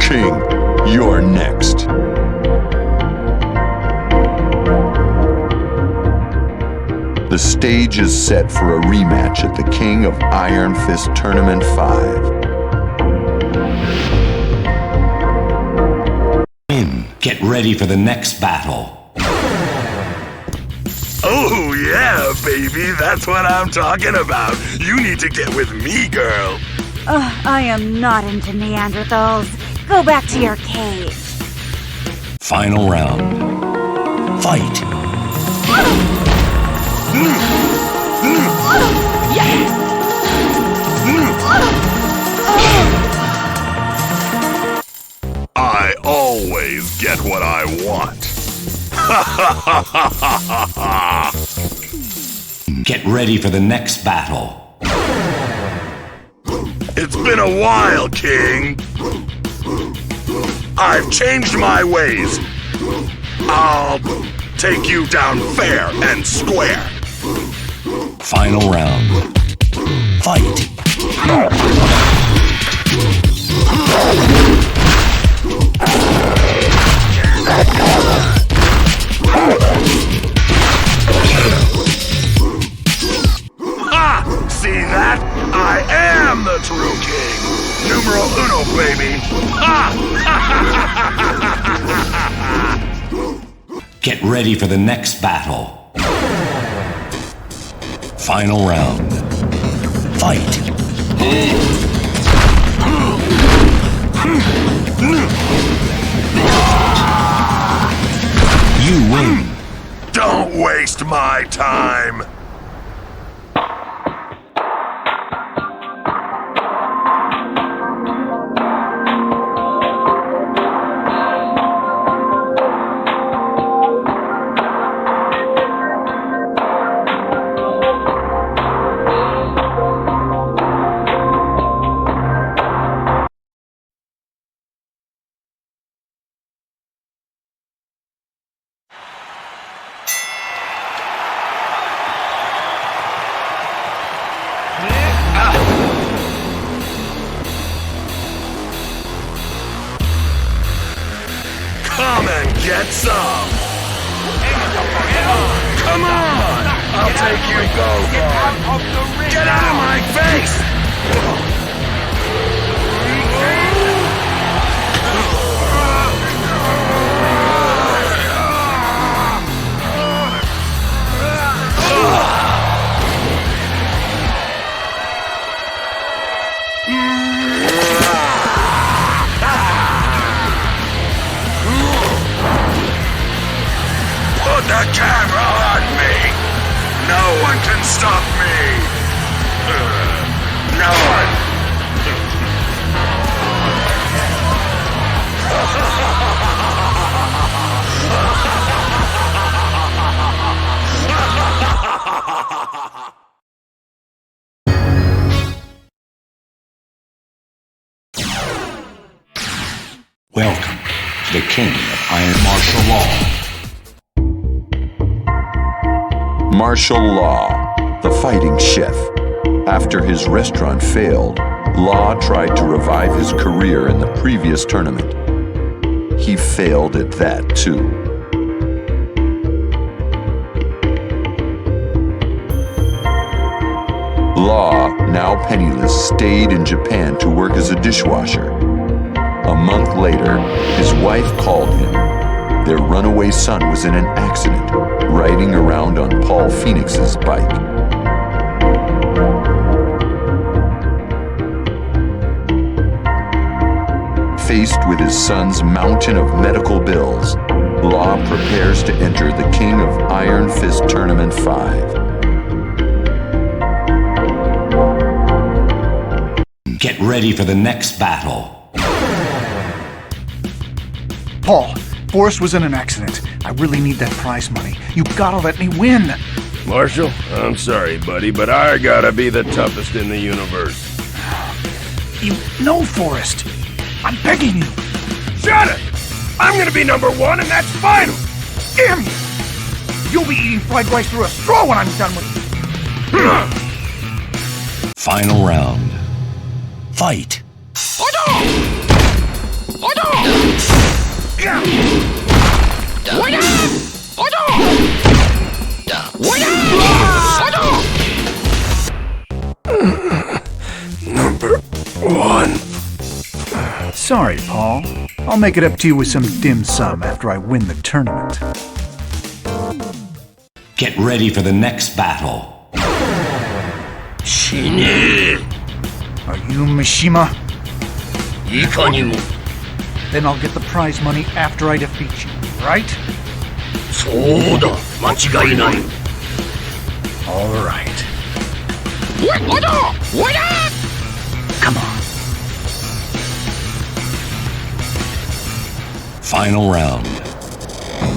Speaker 2: King, you're next. The stage is set for a rematch at the King of Iron Fist Tournament 5.
Speaker 1: Get ready for the next battle.
Speaker 7: Oh yeah, baby, that's what I'm talking about. You need to get with me, girl.
Speaker 15: I am not into Neanderthals. Go back to your cage.
Speaker 1: Final round. Fight!
Speaker 7: I always get what I want.
Speaker 1: Get ready for the next battle.
Speaker 7: It's been a while, King. I've changed my ways. I'll take you down fair and square.
Speaker 1: Final round. Fight!
Speaker 7: Ha! See that? I am the true king. Numero uno, baby. Ha!
Speaker 1: Get ready for the next battle. Final round. Fight! You win.
Speaker 7: Don't waste my time.
Speaker 11: get some. Come on! I'll take you both on. Get out of my face!
Speaker 12: Put the camera on me! No one can stop me! No one!
Speaker 1: Welcome to the King of Iron Martial Law.
Speaker 2: Martial Law, the fighting chef. After his restaurant failed, Law tried to revive his career in the previous tournament. He failed at that too. Law, now penniless, stayed in Japan to work as a dishwasher. A month later, his wife called him. Their runaway son was in an accident, riding around on Paul Phoenix's bike. Faced with his son's mountain of medical bills, Law prepares to enter the King of Iron Fist Tournament 5.
Speaker 1: Get ready for the next battle.
Speaker 17: Paul, Forrest was in an accident. I really need that prize money. You gotta let me win.
Speaker 4: Marshall, I'm sorry, buddy, but I gotta be the toughest in the universe.
Speaker 17: You know, Forrest. I'm begging you.
Speaker 4: Shut it! I'm gonna be number one, and that's final!
Speaker 17: Damn you! You'll be eating fried rice through a straw when I'm done with you.
Speaker 1: Final round. Fight!
Speaker 11: Number one.
Speaker 17: Sorry, Paul. I'll make it up to you with some dim sum after I win the tournament.
Speaker 1: Get ready for the next battle.
Speaker 17: Are you Mishima?
Speaker 11: いかにも。
Speaker 17: Then I'll get the prize money after I defeat you, right?
Speaker 11: そうだ、間違いない。
Speaker 17: All right.
Speaker 11: Come on.
Speaker 1: Final round.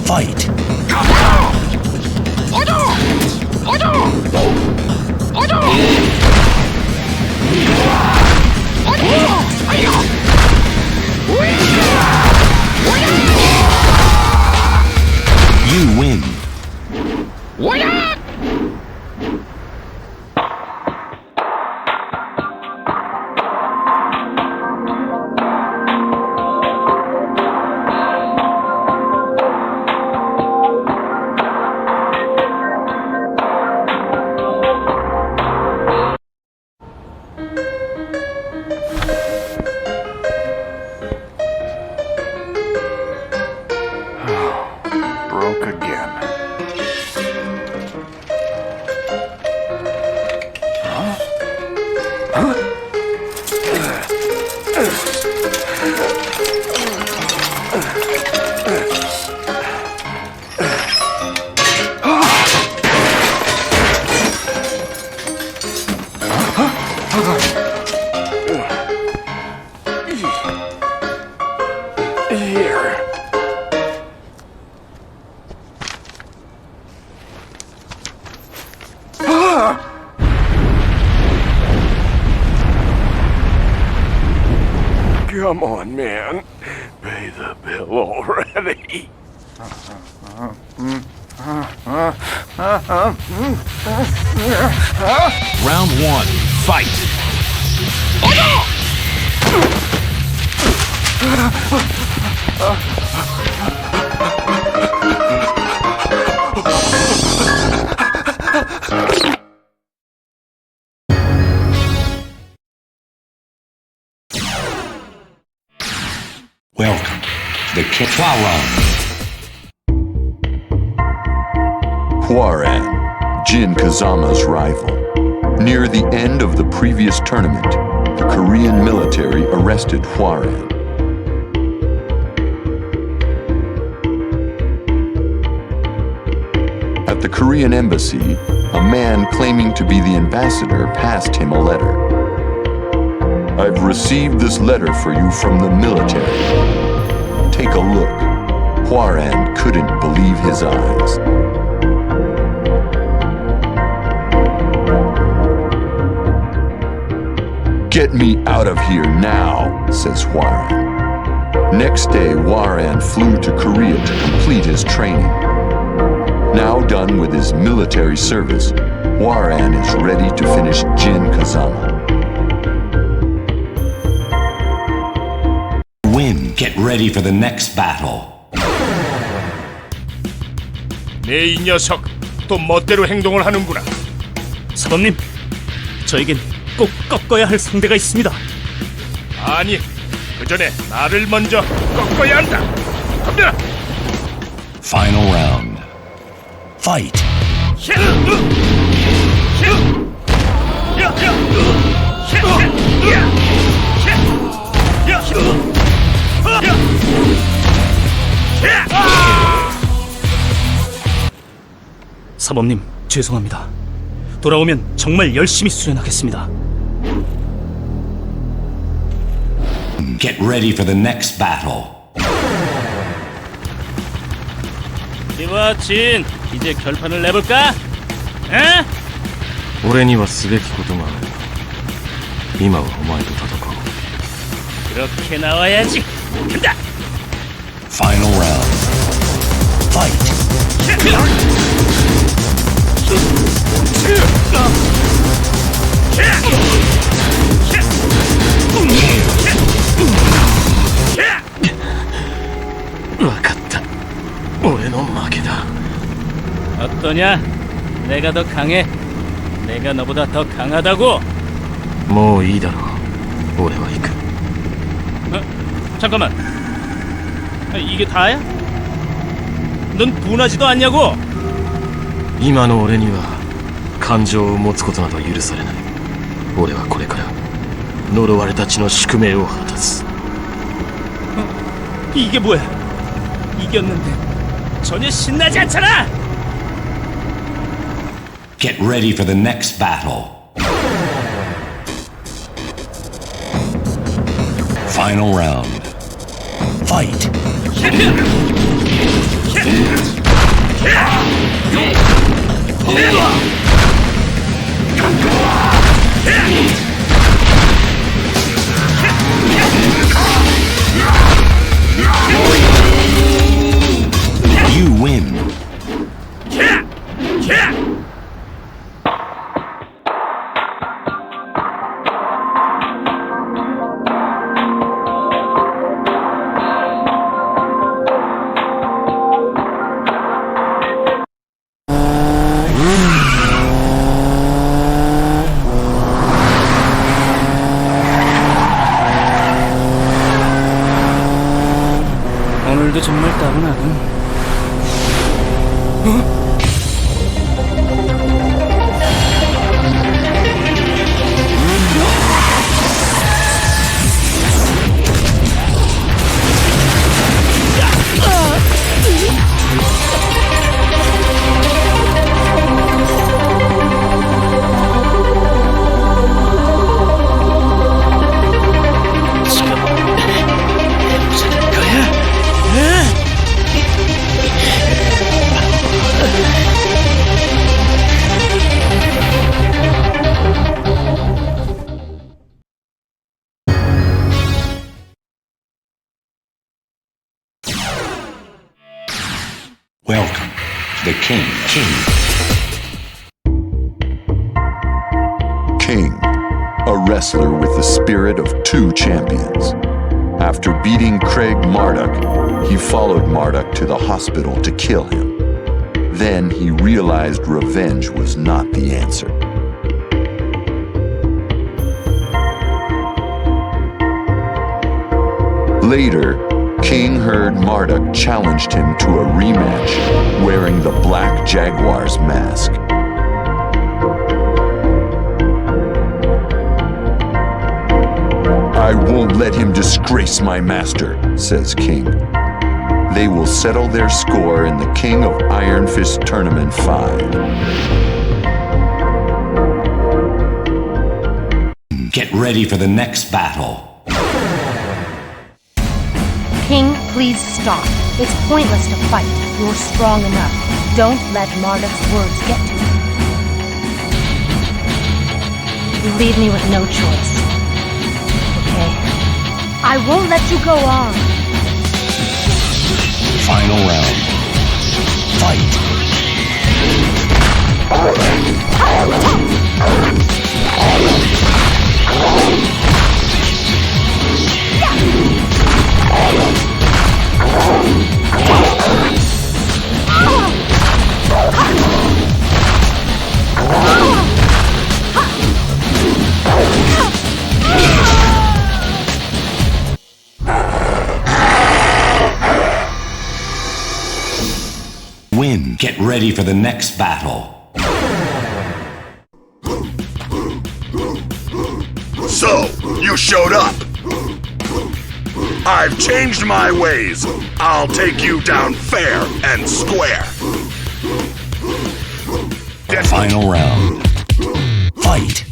Speaker 1: Fight! You win.
Speaker 17: Broke again.
Speaker 11: Come on, man. Pay the bill already.
Speaker 18: Round one, fight!
Speaker 1: Hwoarang.
Speaker 2: Hwoarang, Jin Kazama's rival. Near the end of the previous tournament, the Korean military arrested Hwoarang. At the Korean embassy, a man claiming to be the ambassador passed him a letter. "I've received this letter for you from the military." Take a look. Hwoarang couldn't believe his eyes. "Get me out of here now," says Hwoarang. Next day, Hwoarang flew to Korea to complete his training. Now done with his military service, Hwoarang is ready to finish Jin Kazama.
Speaker 1: Win. Get ready for the next battle.
Speaker 4: 내 이 녀석 또 멋대로 행동을 하는구나.
Speaker 8: 사범님, 저에겐 꼭 꺾어야 할 상대가 있습니다.
Speaker 4: 아니, 그 전에 나를 먼저 꺾어야 한다. 덤벼라.
Speaker 1: Final round. Fight.
Speaker 8: 사범님, 죄송합니다. 돌아오면 정말 열심히 수련하겠습니다.
Speaker 1: Get ready for the next battle.
Speaker 8: 이와 진, 이제 결판을 내볼까? 에?
Speaker 10: 俺にはすべきことがある。今はお前と戦おう。
Speaker 8: 그렇게 나와야지. 간다.
Speaker 1: Final round. Fight.
Speaker 10: 와갔다. 俺の負けだ.
Speaker 8: 어떠냐? 내가 더 강해. 내가 너보다 더 강하다고.
Speaker 10: もういいだろう。俺は行く.
Speaker 8: 잠깐만. 이게 다야? 넌 분하지도 않냐고?
Speaker 10: 今の俺には感情を持つことなど許されない。俺はこれから呪われた血の宿命を果たす。
Speaker 8: 이게 뭐야? 이겼는데 전혀 신나지 않잖아.
Speaker 1: Get ready for the next battle. Final round. Fight. You win.
Speaker 8: 오늘도 정말 따분하군.
Speaker 1: Welcome to the King.
Speaker 2: King, a wrestler with the spirit of two champions. After beating Craig Marduk, he followed Marduk to the hospital to kill him. Then he realized revenge was not the answer. Later, King heard Marduk challenged him to a rematch, wearing the Black Jaguar's mask. I won't let him disgrace my master, says King. They will settle their score in the King of Iron Fist Tournament 5.
Speaker 1: Get ready for the next battle.
Speaker 5: King, please stop. It's pointless to fight. You're strong enough. Don't let Marduk's words get to you. You leave me with no choice. Okay? I won't let you go on.
Speaker 1: Final round. Fight. Win. Get ready for the next battle.
Speaker 12: So, you showed up. I've changed my ways. I'll take you down fair and square.
Speaker 1: Final round. Fight.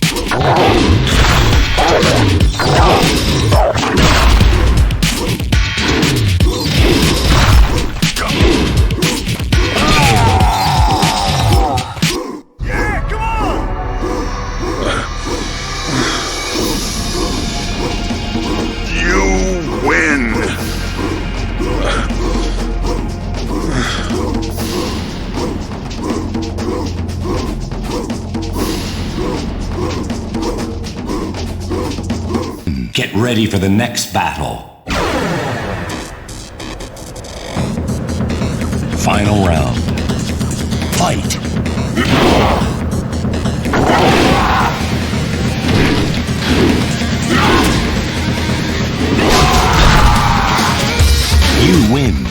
Speaker 1: Get ready for the next battle. Final round. Fight. You win.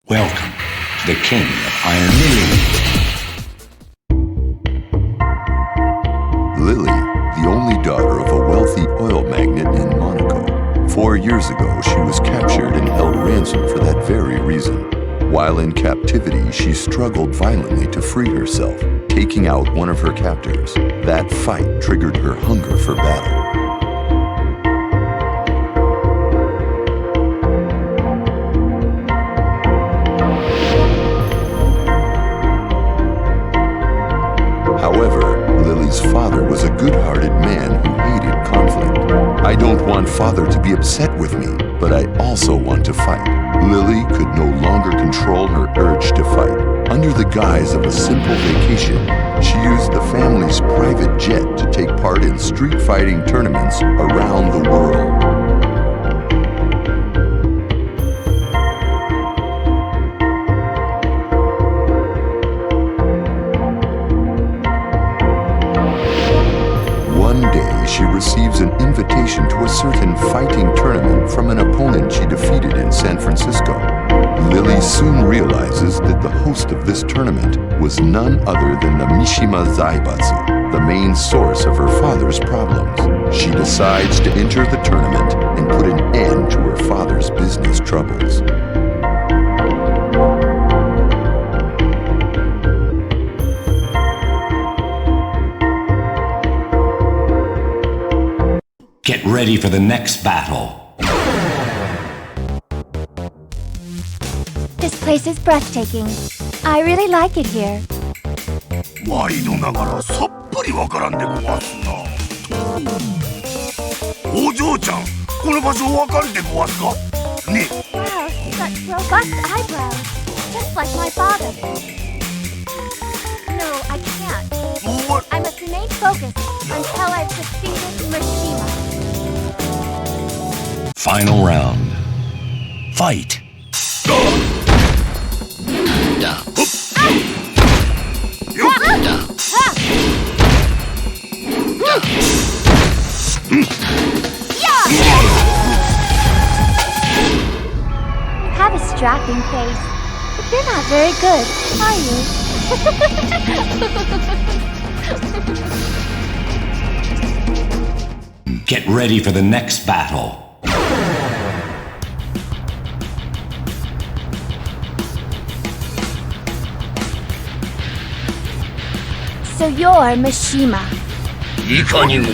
Speaker 1: Welcome to the King of Iron
Speaker 2: Lili, the only daughter of a wealthy oil magnate in Monaco. 4 years ago, she was captured and held ransom for that very reason. While in captivity, she struggled violently to free herself, taking out one of her captors. That fight triggered her hunger for battle. However, Lili's father was a good-hearted man who hated conflict. I don't want father to be upset with me, but I also want to fight. Lili could no longer control her urge to fight. Under the guise of a simple vacation, she used the family's private jet to take part in street fighting tournaments around the world. She receives an invitation to a certain fighting tournament from an opponent she defeated in San Francisco. Lili soon realizes that the host of this tournament was none other than the Mishima Zaibatsu, the main source of her father's problems. She decides to enter the tournament and put an end to her father's business troubles.
Speaker 1: Get ready for the next battle.
Speaker 19: This place is breathtaking. I really like it here.
Speaker 7: 毎度ながらさっぱりわからんでごわすな。お嬢ちゃん、この場所わかるでごわすかね。
Speaker 19: Wow, such robust eyebrows. Just like my father. No, I can't.
Speaker 7: What?
Speaker 19: I must remain focused until I've defeated Mishima.
Speaker 1: Final round. Fight.
Speaker 19: You have a strapping face, but you're not very good, are you?
Speaker 1: Get ready for the next battle.
Speaker 19: So you're Mishima.
Speaker 11: いかにも。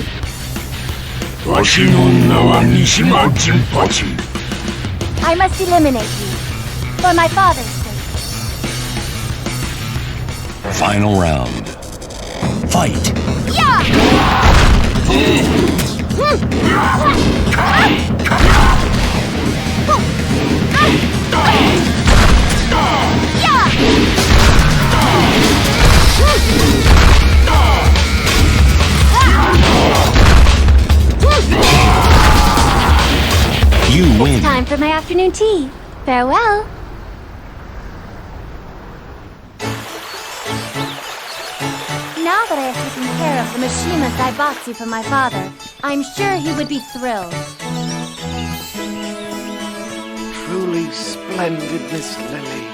Speaker 11: わしの名は三島ジンパチ。
Speaker 19: I must eliminate you, for my father's sake.
Speaker 1: Final round. Fight. You win.
Speaker 19: It's time for my afternoon tea. Farewell. Now that I have taken care of the Mishima Zaibatsu for my father, I'm sure he would be thrilled.
Speaker 14: Truly splendid, Miss Lili.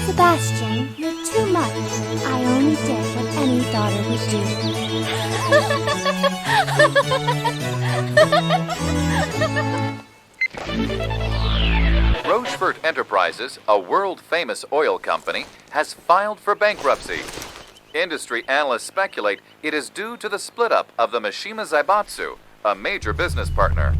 Speaker 19: Sebastian, you're too much. I only did what any daughter would do.
Speaker 20: Rochefort Enterprises, a world-famous oil company, has filed for bankruptcy. Industry analysts speculate it is due to the split-up of the Mishima Zaibatsu, a major business partner.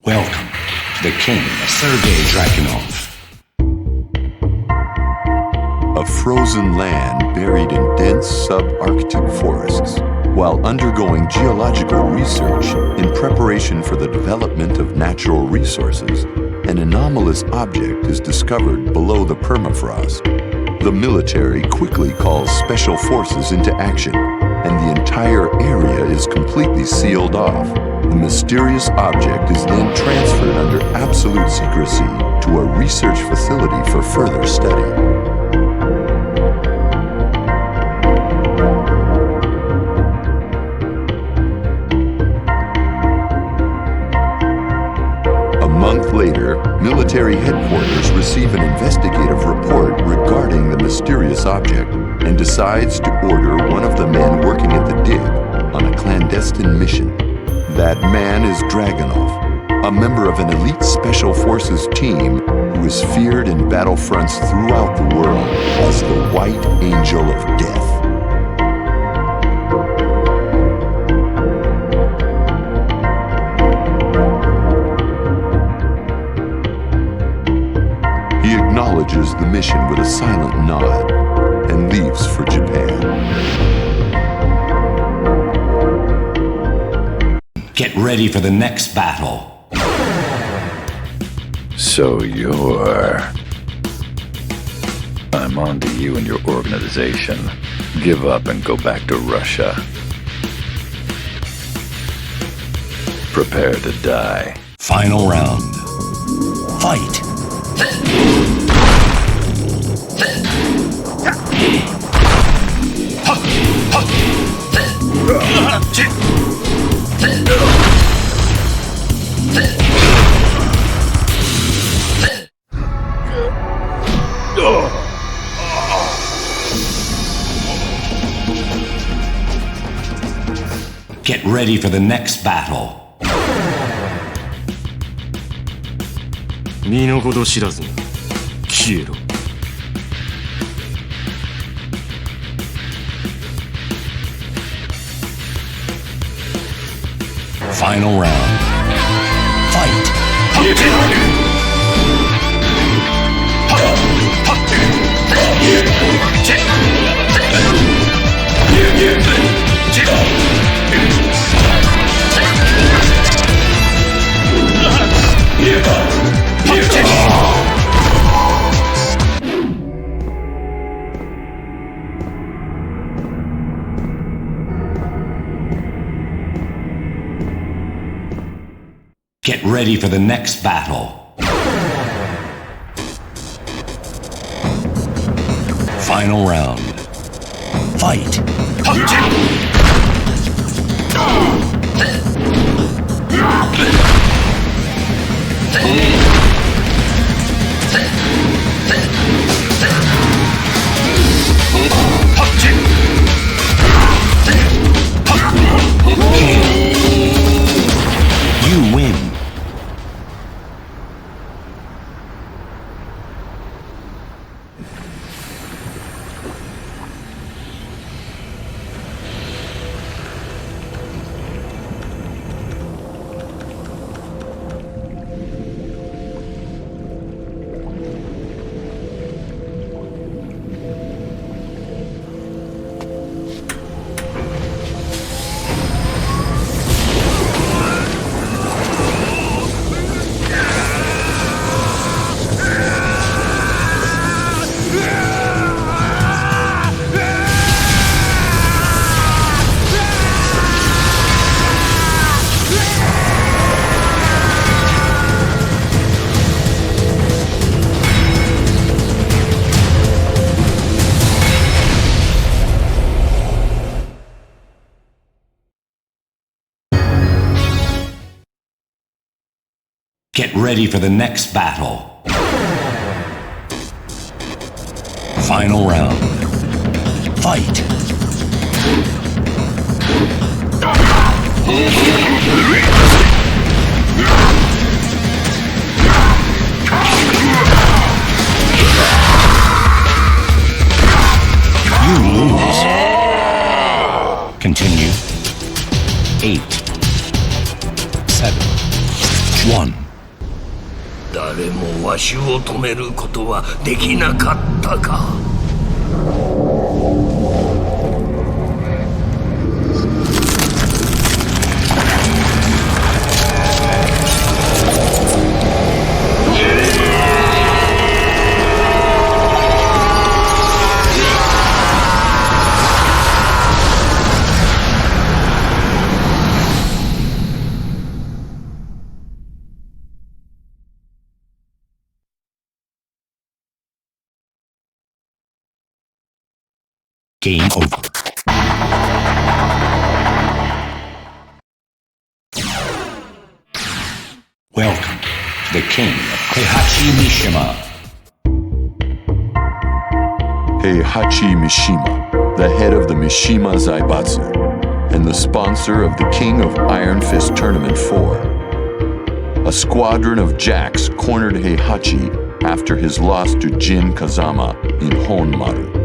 Speaker 1: Welcome to the king, Sergei Dragunov.
Speaker 2: A frozen land buried in dense subarctic forests. While undergoing geological research in preparation for the development of natural resources, an anomalous object is discovered below the permafrost. The military quickly calls special forces into action, and the entire area is completely sealed off. The mysterious object is then transferred under absolute secrecy to a research facility for further study. A month later, military headquarters receive an investigative report regarding the mysterious object and decides to order one of the men working at the dig on a clandestine mission. That man is Dragunov, a member of an elite special forces team who is feared in battlefronts throughout the world as the White Angel of Death. He acknowledges the mission with a silent nod and leaves for Japan.
Speaker 1: Get ready for the next battle.
Speaker 21: So I'm on to you and your organization. Give up and go back to Russia. Prepare to die.
Speaker 1: Final round. Fight. Get ready for the next battle.
Speaker 10: 身の程知らずに消えろ。
Speaker 1: Final round. Fight. Get ready for the next battle. Final round. Fight. You win. Get ready for the next battle. Final round. Fight. You lose. Continue. 8, 7, 1.
Speaker 11: 誰もわしを止めることはできなかったか。
Speaker 1: Game over. Welcome to the king of Heihachi Mishima.
Speaker 2: Heihachi Mishima, the head of the Mishima Zaibatsu, and the sponsor of the King of Iron Fist Tournament 4. A squadron of jacks cornered Heihachi after his loss to Jin Kazama in Honmaru.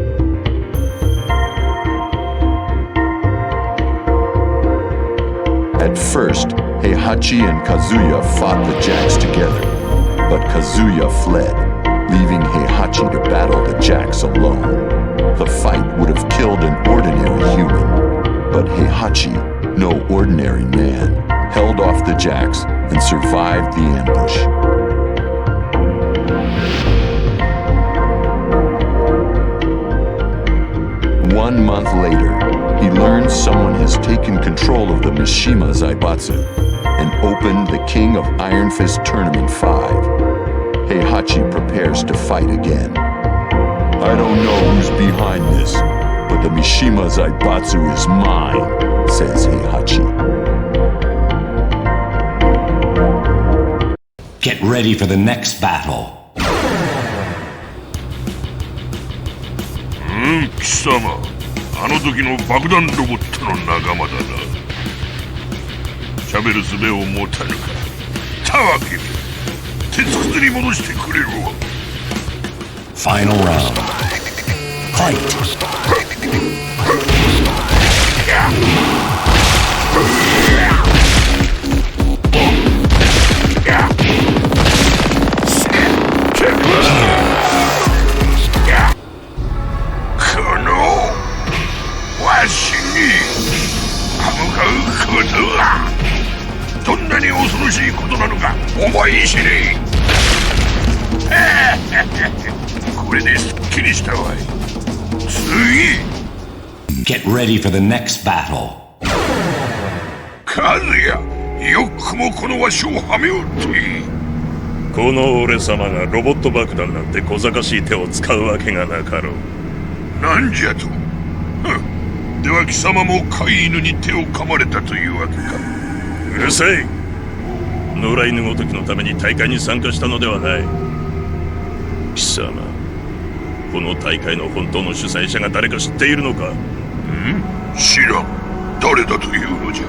Speaker 2: At first, Heihachi and Kazuya fought the jacks together, but Kazuya fled, leaving Heihachi to battle the jacks alone. The fight would have killed an ordinary human, but Heihachi, no ordinary man, held off the jacks and survived the ambush. One month later, he learns someone has taken control of the Mishima Zaibatsu and opened the King of Iron Fist Tournament 5. Heihachi prepares to fight again. I don't know who's behind this, but the Mishima Zaibatsu is mine, says Heihachi.
Speaker 1: ready for the next battle.
Speaker 7: 貴様、あの時の爆弾ロボットの仲間だな。喋る術を持たぬか。たわけで鉄くずに戻してくれるわ。
Speaker 1: Final round. Fight. Get ready for the next battle.
Speaker 7: Kazuya, よくもこのわしをはめおって。
Speaker 4: この俺様がロボット爆弾なんて小賢しい手を使うわけがなかろう。
Speaker 7: なんじゃと。では貴様も飼い犬に手を噛まれたというわけか。
Speaker 4: うるさい。野良犬ごときのために大会に参加したのではない。貴様、この大会の本当の主催者が誰か知っているのか？
Speaker 7: 知らん。誰だというのじゃ。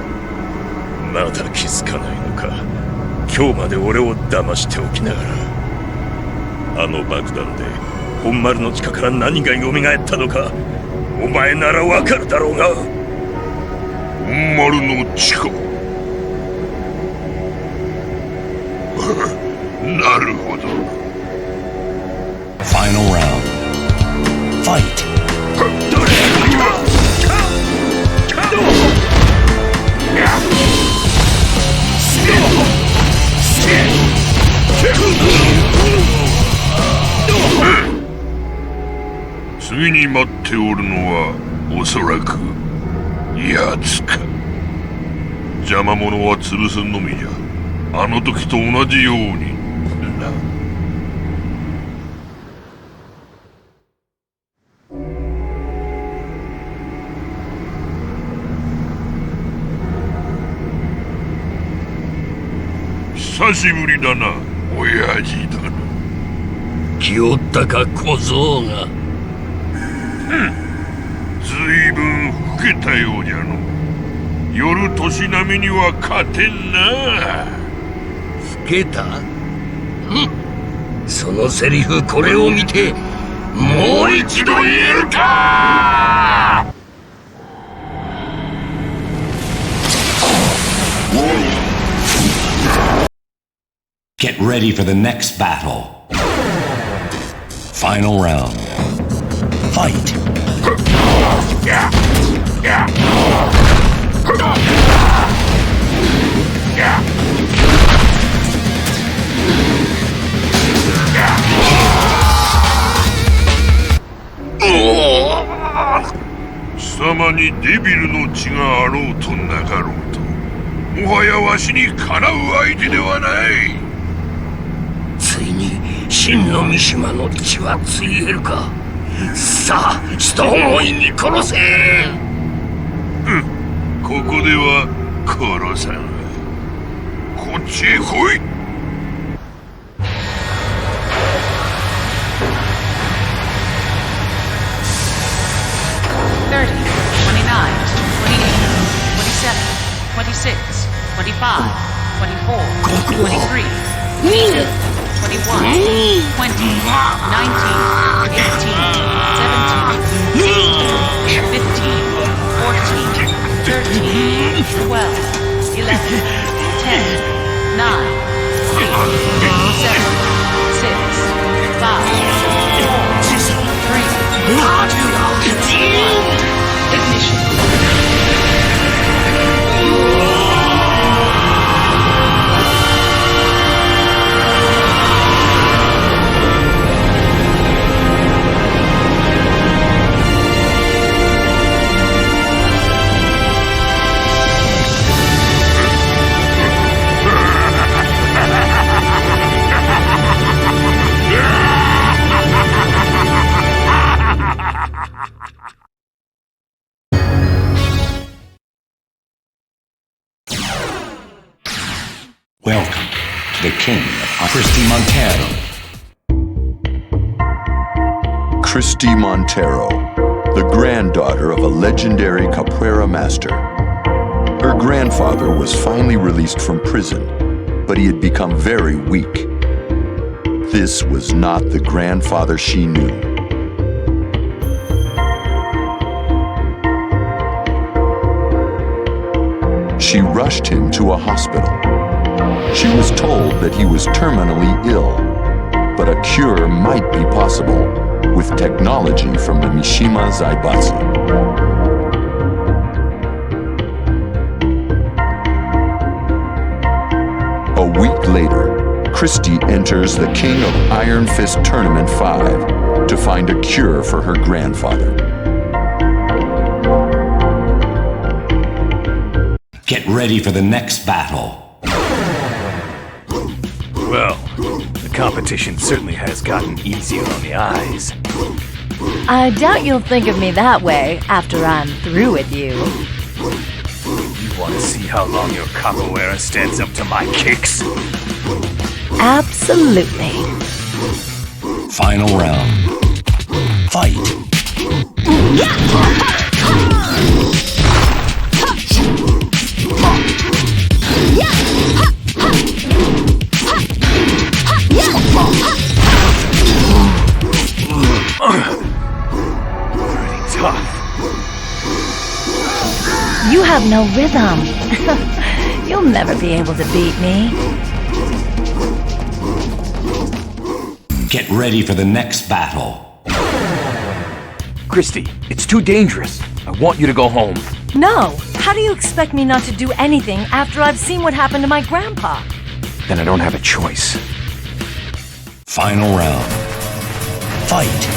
Speaker 4: まだ気づかないのか。今日まで俺を騙しておきながら、あの爆弾で本丸の地下から何が蘇ったのか、お前ならわかるだろうが。
Speaker 7: 本丸の地下。なるほど。
Speaker 1: Final round. Fight.
Speaker 7: Next. 次に待っておるのはおそらく奴か。邪魔者は潰すのみじゃ。あの時と同じようにな。久しぶりだな、親父だな。
Speaker 11: 来おったか、小僧が。
Speaker 7: ずいぶん老けたようじゃの。夜年並みには勝てんな。
Speaker 11: 老けた？そのセリフこれを見てもう一度言えるか。
Speaker 1: Get ready for the next battle. Final round. Fight.
Speaker 7: Oh! 貴様にデビルの血があろうとなかろうと、もはやわしにかなう相手ではない。
Speaker 11: ついに真の三島の血はついえるか。さあ、人思いに殺せ。
Speaker 7: ここでは殺さん。こっちへ来い。
Speaker 16: 30, 29, 28, 27, 26, 25, 24, 23, 21, 20, 19, 18, 17, 15, 14, 13, 12, 11, 10, 9, 8, 7, 6, 5, 4, 3, 2, 1. Ignition.
Speaker 1: Welcome to the King of Christie Montero.
Speaker 2: Christie Montero, the granddaughter of a legendary capoeira master. Her grandfather was finally released from prison, but he had become very weak. This was not the grandfather she knew. She rushed him to a hospital. She was told that he was terminally ill, but a cure might be possible with technology from the Mishima Zaibatsu. A week later, Christie enters the King of Iron Fist Tournament 5 to find a cure for her grandfather.
Speaker 1: Get ready for the next battle.
Speaker 6: Well, the competition certainly has gotten easier on the eyes.
Speaker 9: I doubt you'll think of me that way after I'm through with you.
Speaker 6: You want to see how long your capoeira stands up to my kicks?
Speaker 9: Absolutely.
Speaker 1: Final round. Fight.
Speaker 6: Pretty tough.
Speaker 9: You have no rhythm. You'll never be able to beat me.
Speaker 1: Get ready for the next battle.
Speaker 6: Christie, it's too dangerous. I want you to go home.
Speaker 9: No! How do you expect me not to do anything after I've seen what happened to my grandpa?
Speaker 6: Then I don't have a choice.
Speaker 1: Final round. Fight.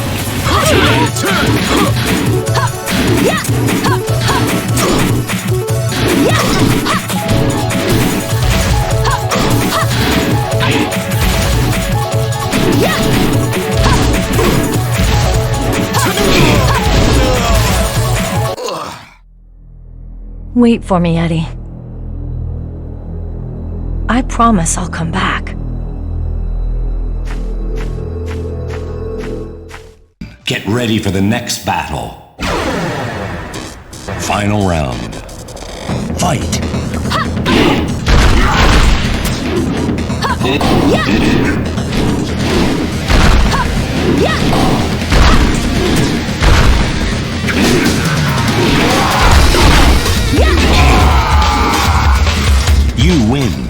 Speaker 9: Wait for me, Eddy. I promise I'll come back.
Speaker 1: Get ready for the next battle. Final round. Fight. You win.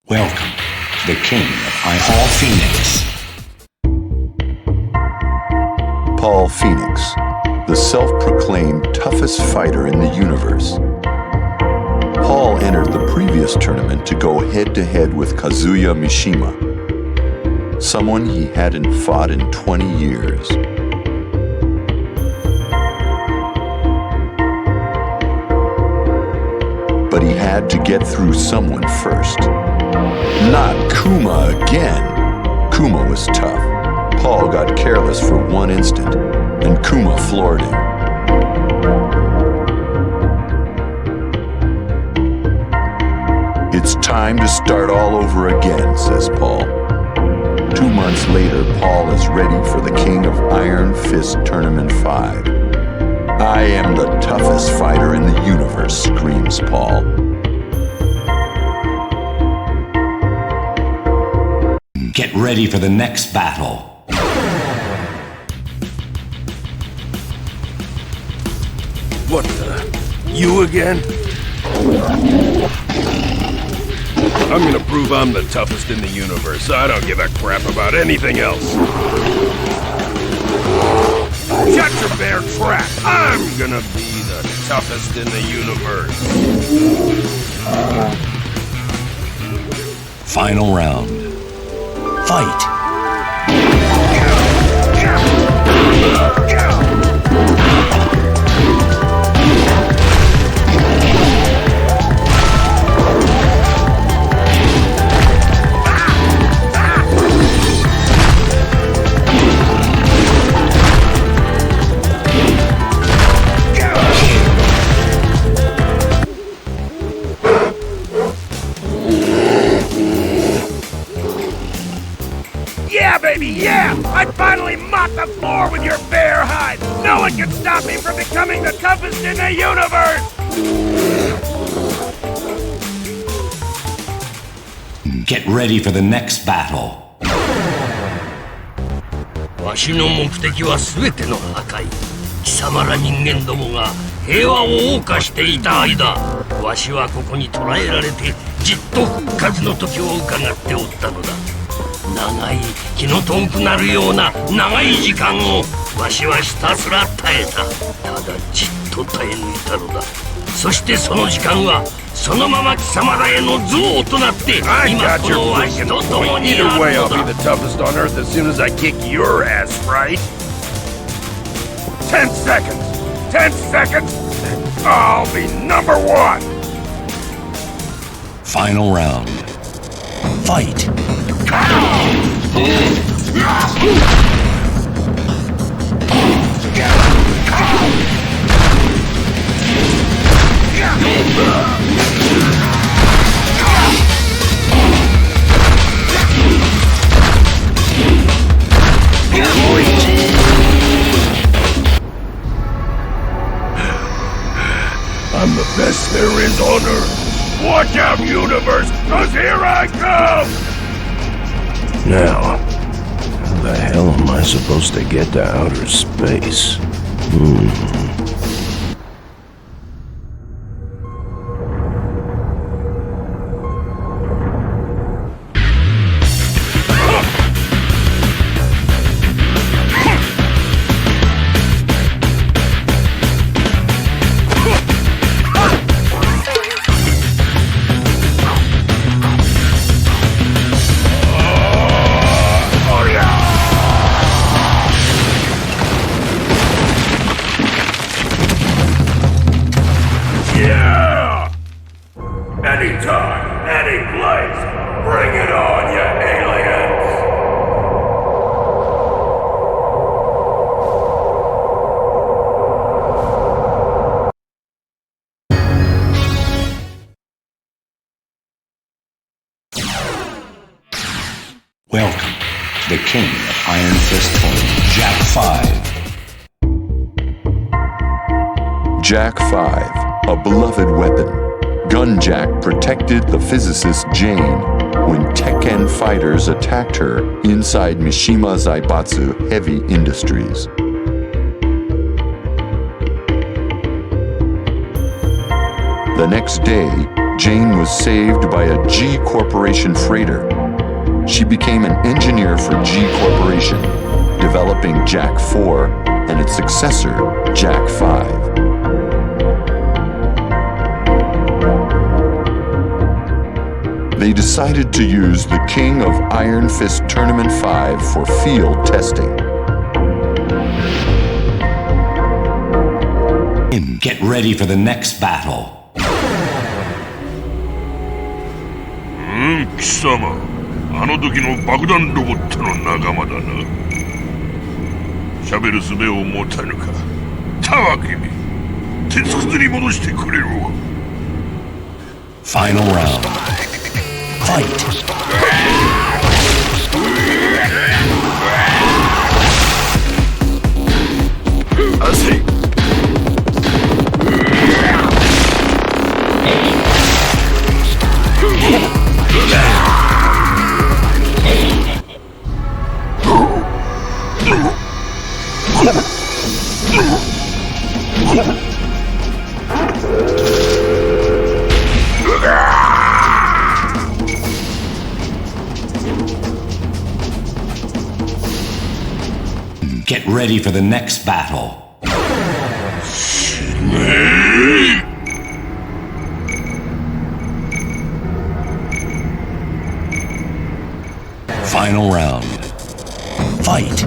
Speaker 1: Welcome, the King of Paul Phoenix.
Speaker 2: Paul Phoenix, the self-proclaimed toughest fighter in the universe. Paul entered the previous tournament to go head-to-head with Kazuya Mishima, someone he hadn't fought in 20 years. But he had to get through someone first. Not Kuma again! Kuma was tough. Paul got careless for one instant, and Kuma floored him. It's time to start all over again, says Paul. 2 months later, Paul is ready for the King of Iron Fist Tournament 5. I am the toughest fighter in the universe, screams Paul.
Speaker 1: ready for the next battle.
Speaker 6: What the? You again? I'm gonna prove I'm the toughest in the universe. I don't give a crap about anything else. Shut your bear trap! I'm gonna be the toughest in the universe.
Speaker 1: Final round. Fight!
Speaker 6: Yeah, baby, yeah! I finally mopped the floor with your bear hide! No one can stop me from becoming the toughest in the universe!
Speaker 1: Get ready for the next battle.
Speaker 11: わしの目的は全ての破壊。貴様ら人間どもが平和を謳歌していた間、わしはここに捕らえられてじっと復活の時を伺っておったのだ。長い気の遠くなるような長い時間をわしはひたすら耐えた。ただじっと耐え抜いたのだ。そしてその時間はそのまま貴様らへの憎悪となって今このわしと共にあるのだ。
Speaker 6: Either way, I'll be the toughest on Earth as soon as I kick your ass, right? 10 seconds! 10 seconds! I'll be number one!
Speaker 1: Final round. Fight!
Speaker 6: I'm the best there is on Earth. Watch out, universe, 'cause here I come! Now, how the hell am I supposed to get to outer space?
Speaker 1: Welcome to the King of Iron Fist Tournament, Jack 5.
Speaker 2: Jack 5, a beloved weapon. Gunjack protected the physicist Jane when Tekken fighters attacked her inside Mishima Zaibatsu Heavy Industries. The next day, Jane was saved by a G Corporation freighter. She became an engineer for G Corporation, developing Jack 4 and its successor, Jack 5. They decided to use the King of Iron Fist Tournament 5 for field testing.
Speaker 1: Get ready for the next battle.
Speaker 7: 貴様、あの時の爆弾ロボットの仲間だな。喋る術を持たぬか。たわけめ、鉄くずに戻してくれろ。
Speaker 1: Final round. Fight!
Speaker 6: I see.
Speaker 1: ready for the next battle. Final round. Fight.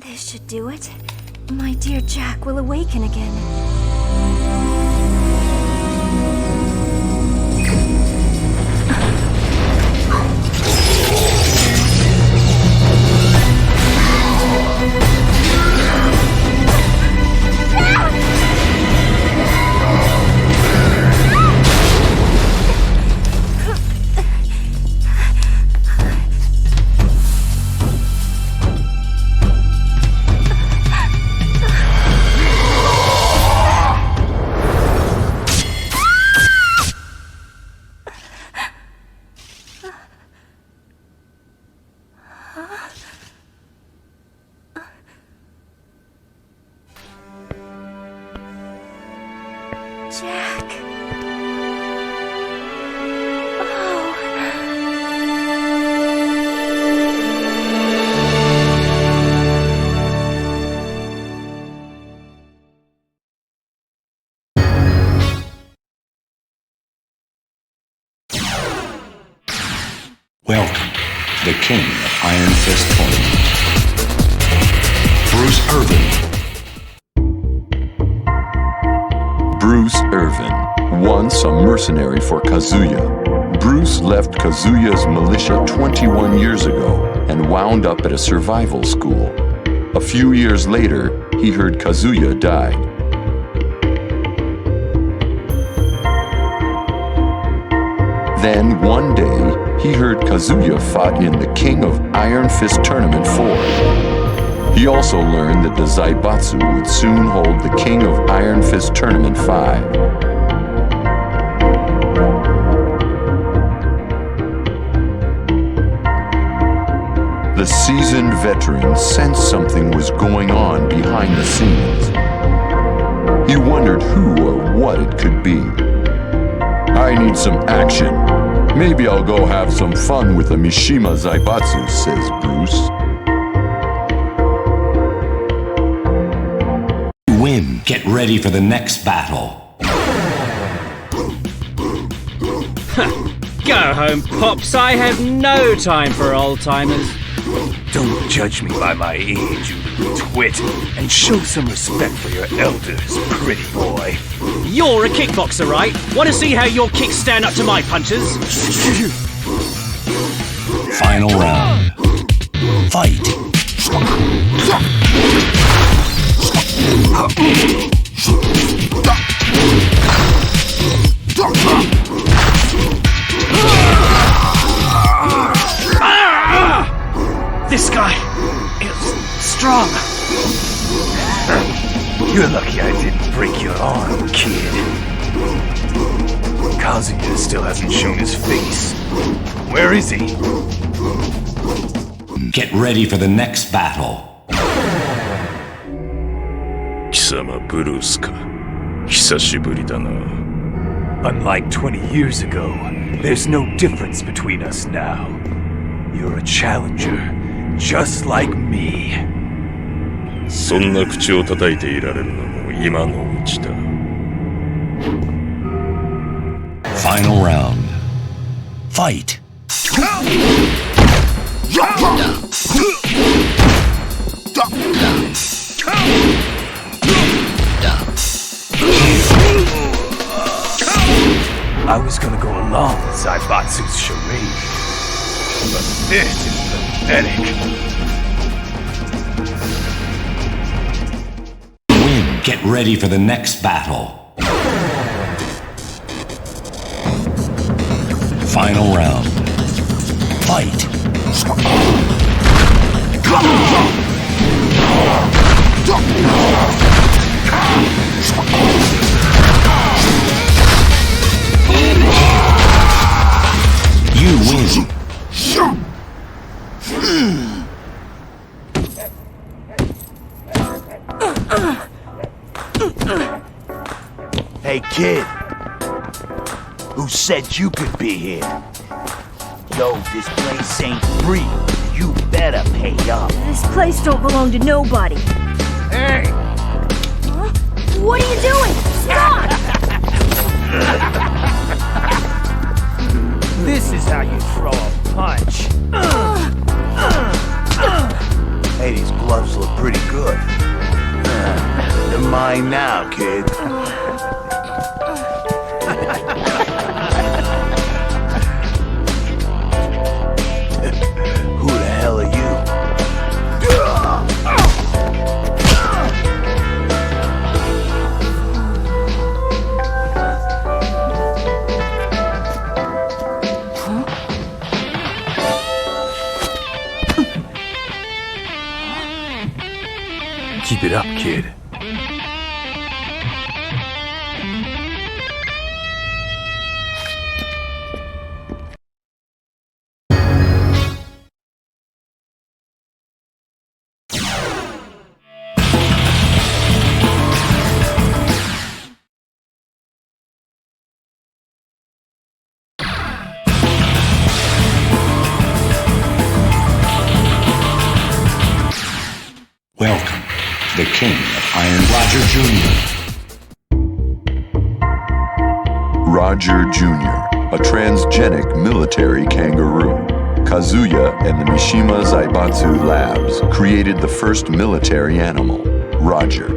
Speaker 19: This should do it. My dear Jack will awaken again. Jack.
Speaker 1: Welcome to the King of Iron Fist Tournament. Bruce Irvin.
Speaker 2: Bruce Irvin, once a mercenary for Kazuya. Bruce left Kazuya's militia 21 years ago and wound up at a survival school. A few years later, he heard Kazuya died. Then, one day, he heard Kazuya fought in the King of Iron Fist Tournament 4. He also learned that the Zaibatsu would soon hold the King of Iron Fist Tournament 5. The seasoned veteran sensed something was going on behind the scenes. He wondered who or what it could be. I need some action. Maybe I'll go have some fun with the Mishima Zaibatsu, says Bruce.
Speaker 1: Win. Get ready for the next battle.
Speaker 8: Go home, Pops. I have no time for old-timers.
Speaker 17: Don't judge me by my age, you little twit, and show some respect for your elders, pretty boy.
Speaker 8: You're a kickboxer, right? Want to see how your kicks stand up to my punches?
Speaker 1: Final round. Fight.
Speaker 17: This guy is strong. You're lucky I didn't break your arm, kid. Kazuya still hasn't shown his face. Where is he?
Speaker 1: Get ready for the next battle.
Speaker 4: 貴様ブルースか。久しぶりだな。
Speaker 17: Unlike 20 years ago, there's no difference between us now. You're a challenger, just like me.
Speaker 4: そんな口を叩いていられるのも今のうちだ。
Speaker 1: Final round. Fight.
Speaker 17: I was gonna go along with Zaibatsu's charade, but this is pathetic.
Speaker 1: Get ready for the next battle. Final round. Fight! You win.
Speaker 7: Hey, kid. Who said you could be here? Yo, this place ain't free. You better pay up.
Speaker 9: This place don't belong to nobody.
Speaker 7: Hey!
Speaker 9: Huh? What are you doing? Stop!
Speaker 7: This is how you throw a punch. Hey, these gloves look pretty good. They're mine now, kid. Who the hell are you?
Speaker 17: Keep it up, kid.
Speaker 1: Welcome to the King of Iron, Roger Jr.
Speaker 2: Roger Jr., a transgenic military kangaroo. Kazuya and the Mishima Zaibatsu Labs created the first military animal, Roger.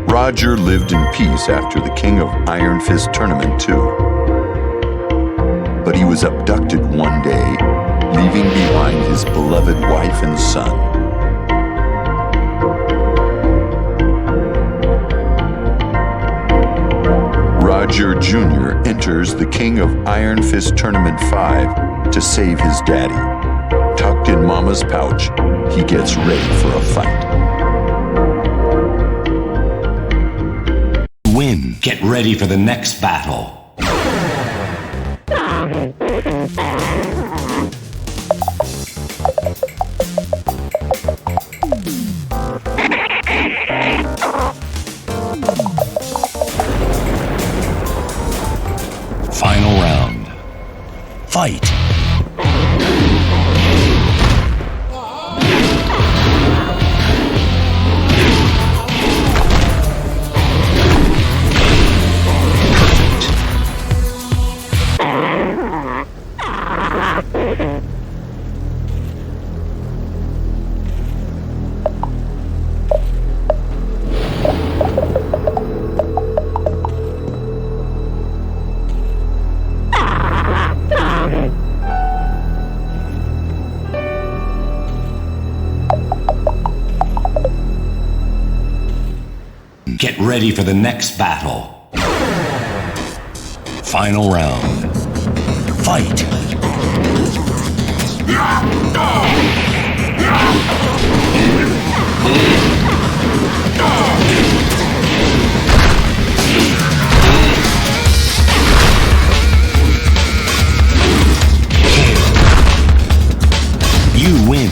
Speaker 2: Roger lived in peace after the King of Iron Fist tournament too. But he was abducted one day, leaving behind his beloved wife and son. Roger Jr. enters the King of Iron Fist Tournament 5 to save his daddy. Tucked in Mama's pouch, he gets ready for a fight.
Speaker 1: Win. Get ready for the next battle. Final round. Fight! Get ready for the next battle. Final round. Fight! You win.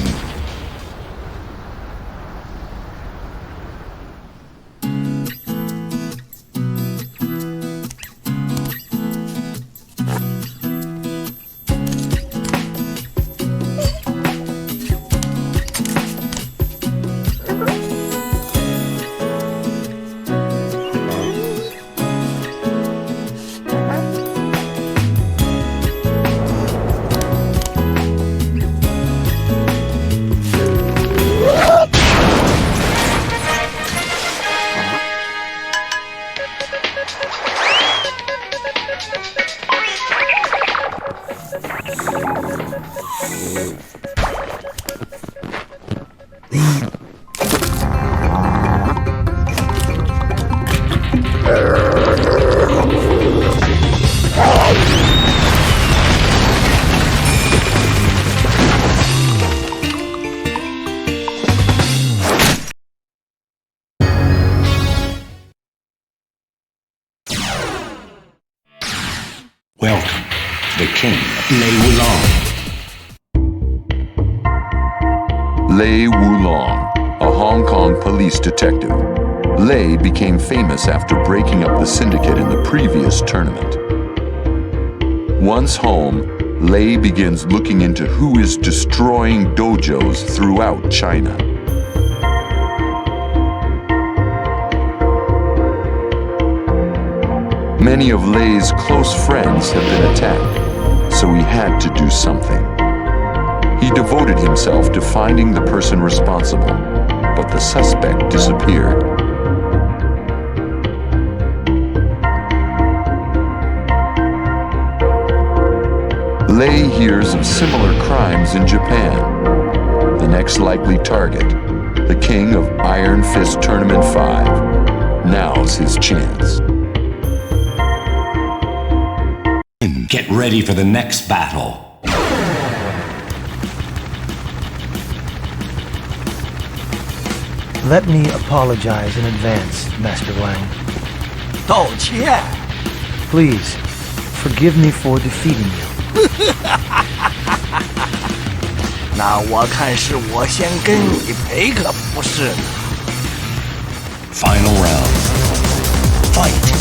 Speaker 1: Welcome to the king of Lei Wulong.
Speaker 2: Lei Wulong, a Hong Kong police detective. Lei became famous after breaking up the syndicate in the previous tournament. Once home, Lei begins looking into who is destroying dojos throughout China. Many of Lei's close friends have been attacked, so he had to do something. He devoted himself to finding the person responsible, but the suspect disappeared. Lei hears of similar crimes in Japan. The next likely target, the king of Iron Fist Tournament 5. Now's his chance.
Speaker 1: Get ready for the next battle.
Speaker 14: Let me apologize in advance, Master Wang.
Speaker 11: 道歉
Speaker 14: Please, forgive me for defeating you.
Speaker 11: 那我看是我先跟你赔个不是呢。
Speaker 1: Final round. Fight.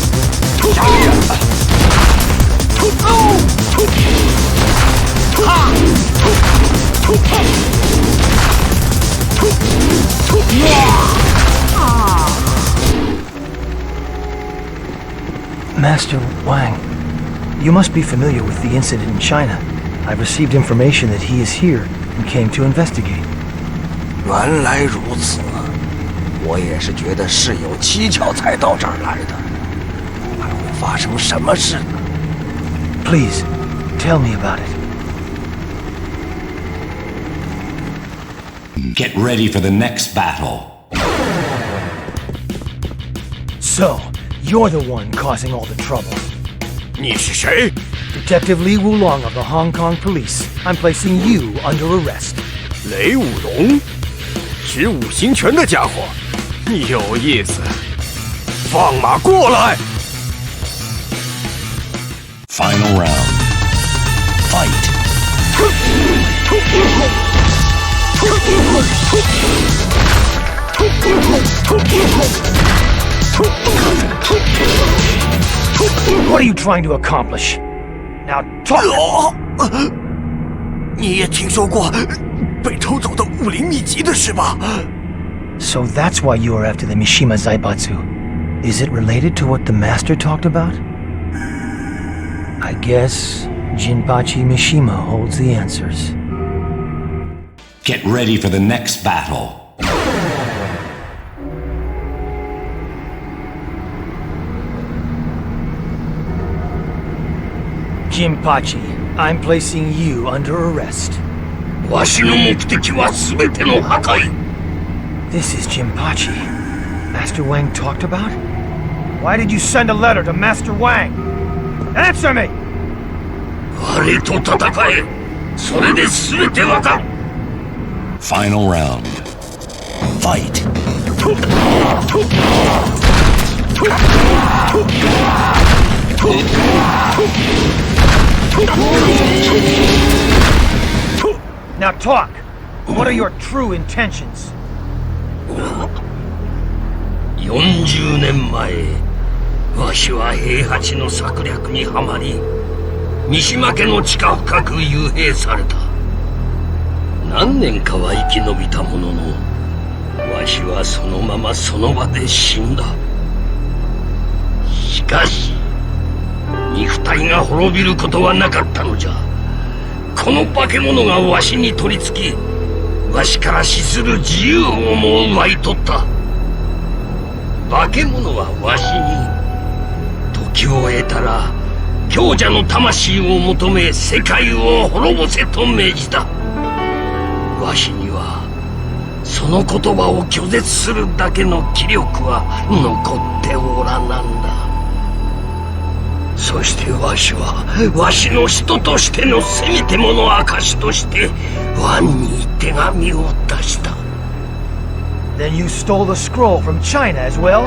Speaker 14: Master Wang, you must be familiar with the incident in China. I've received information that he is here and came to investigate.
Speaker 11: 原来如此，我也是觉得事有蹊跷才到这儿来的，还会发生什么事呢？
Speaker 14: Please, tell me about it.
Speaker 1: Get ready for the next battle.
Speaker 14: So, you're the one causing all the trouble.
Speaker 6: 你是谁？
Speaker 14: Detective Lei Wulong of the Hong Kong Police. I'm placing you under arrest.
Speaker 6: 雷武龙，持五行拳的家伙，有意思。放马过来！
Speaker 1: Final round. Fight.
Speaker 14: What are you trying to accomplish? Now talk!
Speaker 11: 你也听说过被偷走的武林秘籍的事吧？
Speaker 14: So that's why you are after the Mishima Zaibatsu. Is it related to what the master talked about? I guess Jinpachi Mishima holds the answers.
Speaker 1: Get ready for the next battle.
Speaker 14: Jinpachi, I'm placing you under arrest.
Speaker 11: わしの目的は全ての破壊。
Speaker 14: This is Jinpachi. Master Wang talked about? Why did you send a letter to Master Wang? Answer me!
Speaker 11: 我と戦え。それで全てわかる。
Speaker 1: Final round. Fight.
Speaker 14: Now talk! What are your true intentions?
Speaker 11: 40年前、わしは平八の策略にはまり、三島家の地下深く幽閉された。何年かは生き延びたものの、わしはそのままその場で死んだ。しかし、肉体が滅びることはなかったのじゃ。この化け物がわしに取り付き、わしから死する自由をも奪い取った。化け物はわしに、時を得たら強者の魂を求め世界を滅ぼせと命じた。わしにはその言葉を拒絶するだけの気力は残っておらなんだ。そしてわしはわしの人としてのせめてもの証としてワンに手紙を出した。
Speaker 14: Then you stole the scroll from China as well?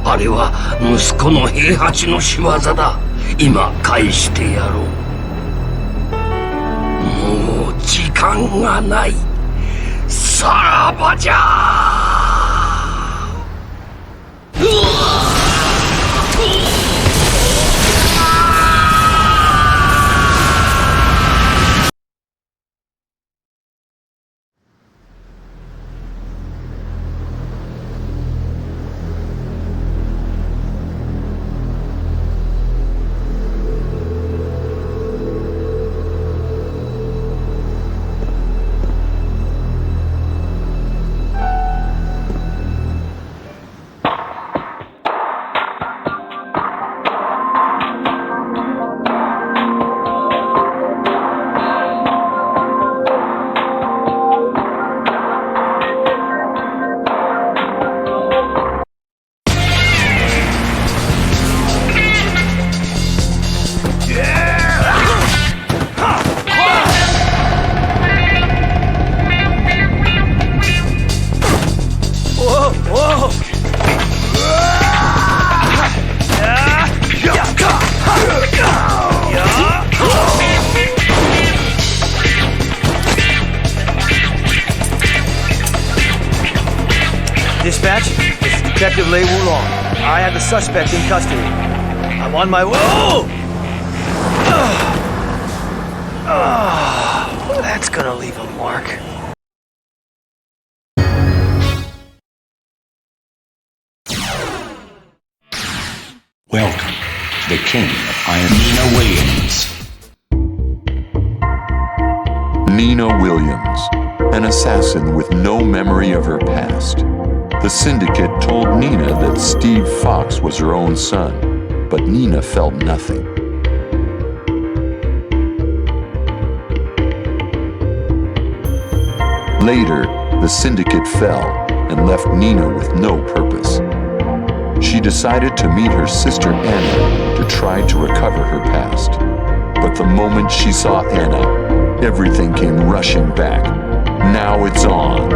Speaker 11: あれは息子の平八の仕業だ。今返してやろう。もう時間がない。さらばじゃー。うわ
Speaker 14: Dispatch, this is Detective Lei Wulong. I have the suspect in custody. I'm on my way. Oh! That's gonna leave a mark.
Speaker 1: Welcome to the King of Iron, Nina Williams.
Speaker 2: Nina Williams, an assassin with no memory of her past. The syndicate told Nina that Steve Fox was her own son, but Nina felt nothing. Later, the syndicate fell and left Nina with no purpose. She decided to meet her sister Anna to try to recover her past. But the moment she saw Anna, everything came rushing back. Now it's on.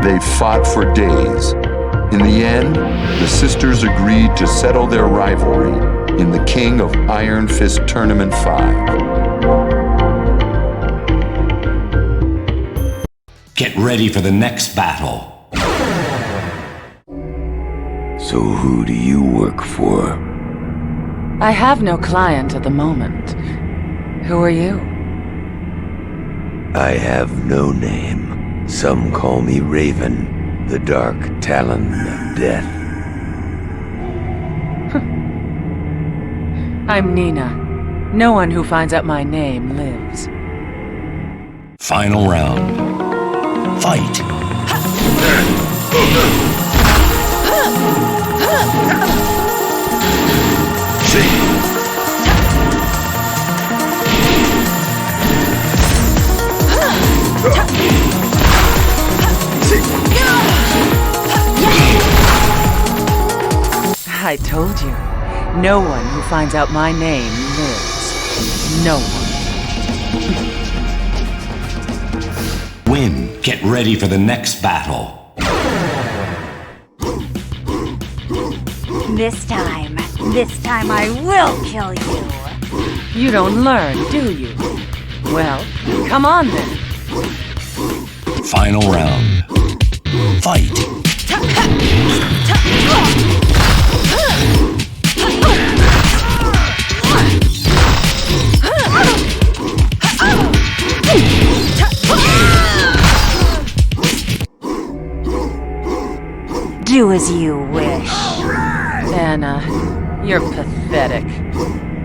Speaker 2: They fought for days. In the end, the sisters agreed to settle their rivalry in the King of Iron Fist Tournament 5.
Speaker 1: Get ready for the next battle.
Speaker 13: So who do you work for?
Speaker 16: I have no client at the moment. Who are you?
Speaker 13: I have no name. Some call me Raven, the dark talon of death.
Speaker 16: I'm Nina. No one who finds out my name lives.
Speaker 1: Final round. Fight!
Speaker 16: I told you, no one who finds out my name lives. No one.
Speaker 1: Win. Get ready for the next battle.
Speaker 15: This time I will kill you.
Speaker 16: You don't learn, do you? Well, come on then.
Speaker 1: Final round. Fight!
Speaker 15: Do as you wish.
Speaker 16: Anna, you're pathetic.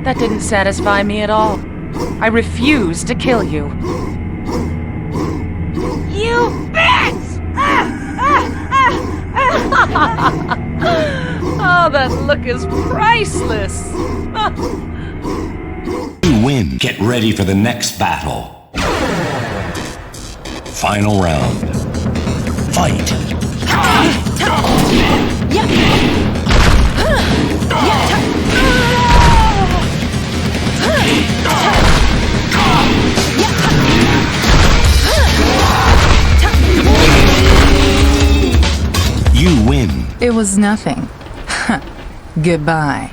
Speaker 16: That didn't satisfy me at all. I refuse to kill you.
Speaker 15: You bitch!
Speaker 16: Oh, that look is priceless.
Speaker 1: You win. Get ready for the next battle. Final round. Fight! You win.
Speaker 3: It was nothing. Goodbye.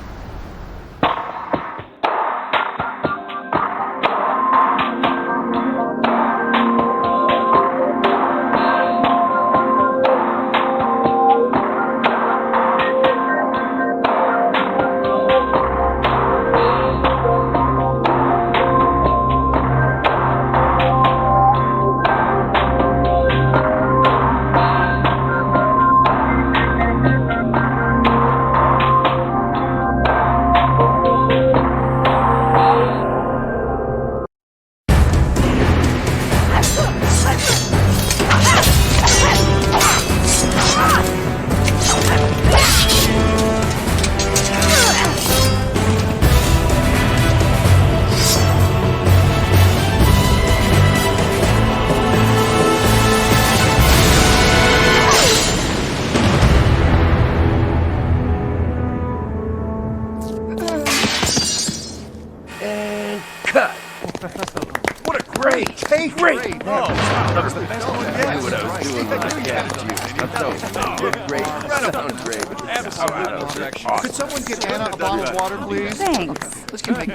Speaker 2: Could someone get Anna a bottle of water, please?
Speaker 15: Thanks.
Speaker 2: Let's get back.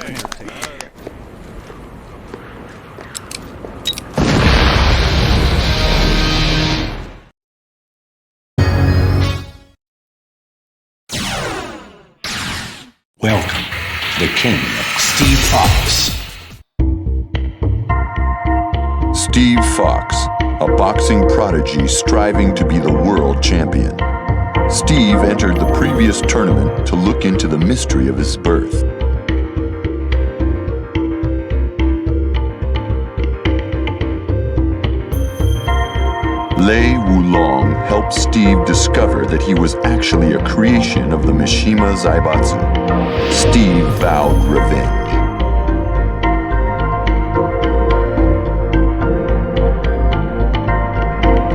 Speaker 1: Welcome, the king of Steve Fox.
Speaker 2: Steve Fox, a boxing prodigy striving to be the world champion. Steve entered the previous tournament to look into the mystery of his birth. Lei Wulong helped Steve discover that he was actually a creation of the Mishima Zaibatsu. Steve vowed revenge.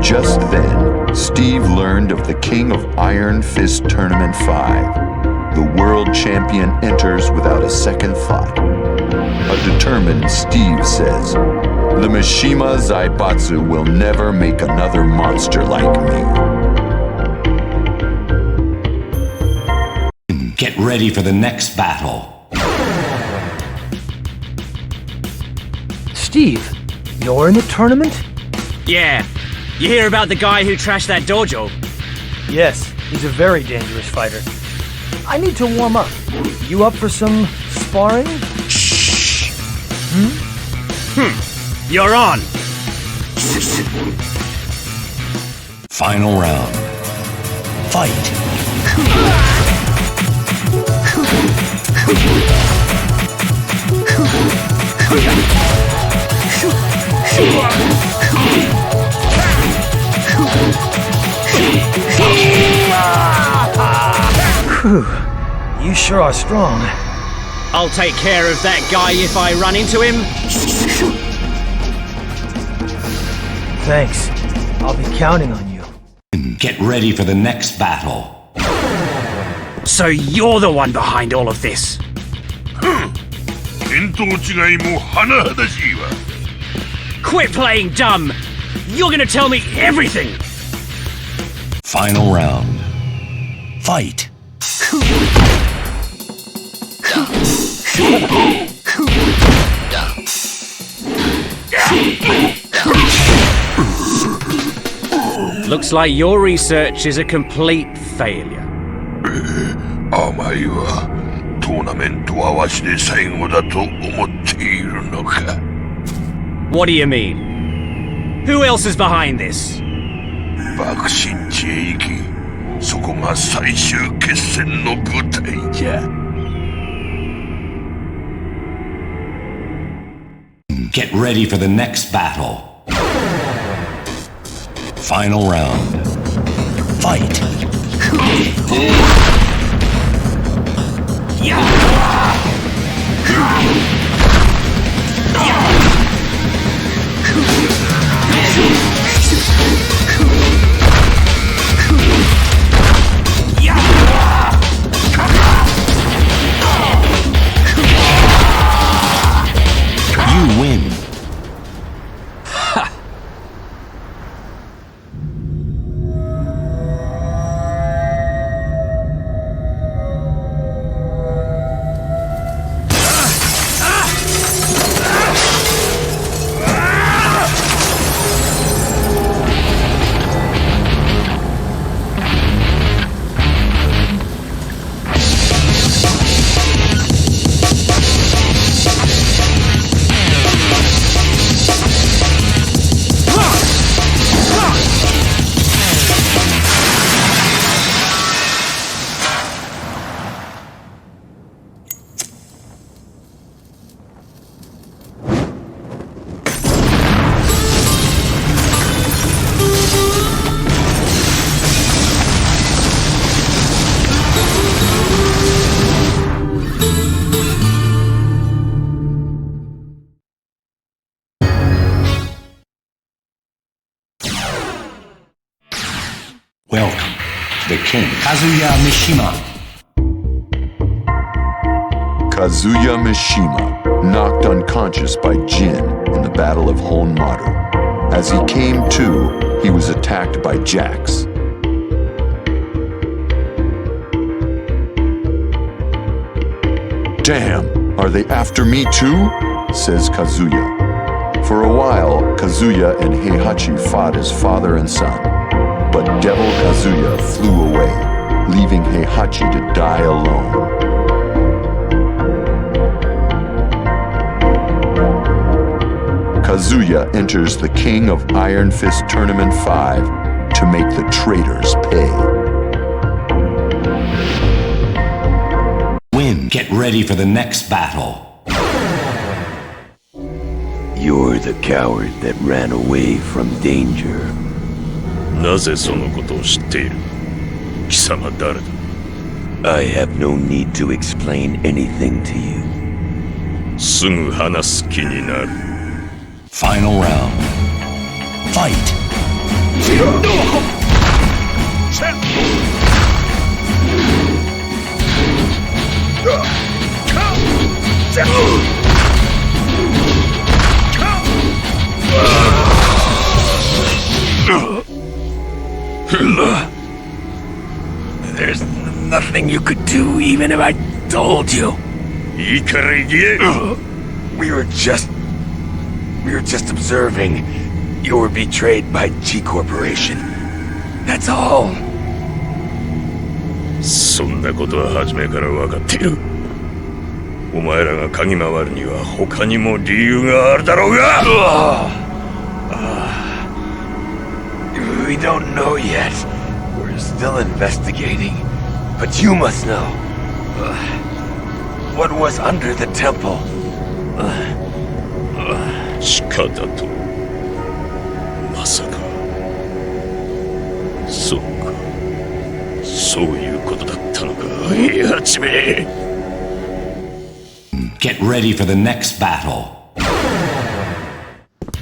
Speaker 2: Just then, Steve learned of the King of Iron Fist Tournament 5. The world champion enters without a second thought. A determined Steve says, "The Mishima Zaibatsu will never make another monster like me."
Speaker 1: Get ready for the next battle.
Speaker 14: Steve, you're in the tournament?
Speaker 8: Yeah. You hear about the guy who trashed that dojo?
Speaker 14: Yes, he's a very dangerous fighter. I need to warm up. You up for some sparring?
Speaker 8: Shh. You're on.
Speaker 1: Final round. Fight.
Speaker 14: Whew. You sure are strong.
Speaker 8: I'll take care of that guy if I run into him.
Speaker 14: Thanks. I'll be counting on you.
Speaker 1: Get ready for the next battle.
Speaker 8: So you're the one behind all of this?
Speaker 7: 見当違いも甚だしいわ。
Speaker 8: Quit playing dumb! You're gonna tell me everything!
Speaker 1: Final round. Fight.
Speaker 8: Looks like your research is a complete failure.
Speaker 7: 甘いわ。トーナメントはわしで最後だと思っているのか。
Speaker 8: What do you mean? Who else is behind this?
Speaker 7: 爆心地へ行き、そこが最終決戦の舞台じゃ。
Speaker 1: Get ready for the next battle. Final round. Fight. the king, Kazuya Mishima.
Speaker 2: Kazuya Mishima, knocked unconscious by Jin in the Battle of Honmaru. As he came to, he was attacked by Jax. Damn, are they after me too? Says Kazuya. For a while, Kazuya and Heihachi fought as father and son. But Devil Kazuya flew away, leaving Heihachi to die alone. Kazuya enters the King of Iron Fist Tournament 5 to make the traitors pay.
Speaker 1: Win. Get ready for the next battle.
Speaker 13: You're the coward that ran away from danger.
Speaker 4: なぜそのことを知っている？貴様誰だ？
Speaker 13: I have no need to explain anything to you.
Speaker 4: すぐ話す気になる。
Speaker 1: Final round. Fight!
Speaker 11: There's nothing you could do, even if I told you. We were just observing. You were betrayed by G Corporation. That's all.
Speaker 4: そんなことは初めから分かっている。お前らが嗅ぎ回るには他にも理由があるだろうが。
Speaker 11: We don't know yet. We're still investigating. But you must know. What was under the temple?
Speaker 4: 鹿だと。まさか。そうか。そういうことだったのか。いやちめ。
Speaker 1: Get ready for the next battle.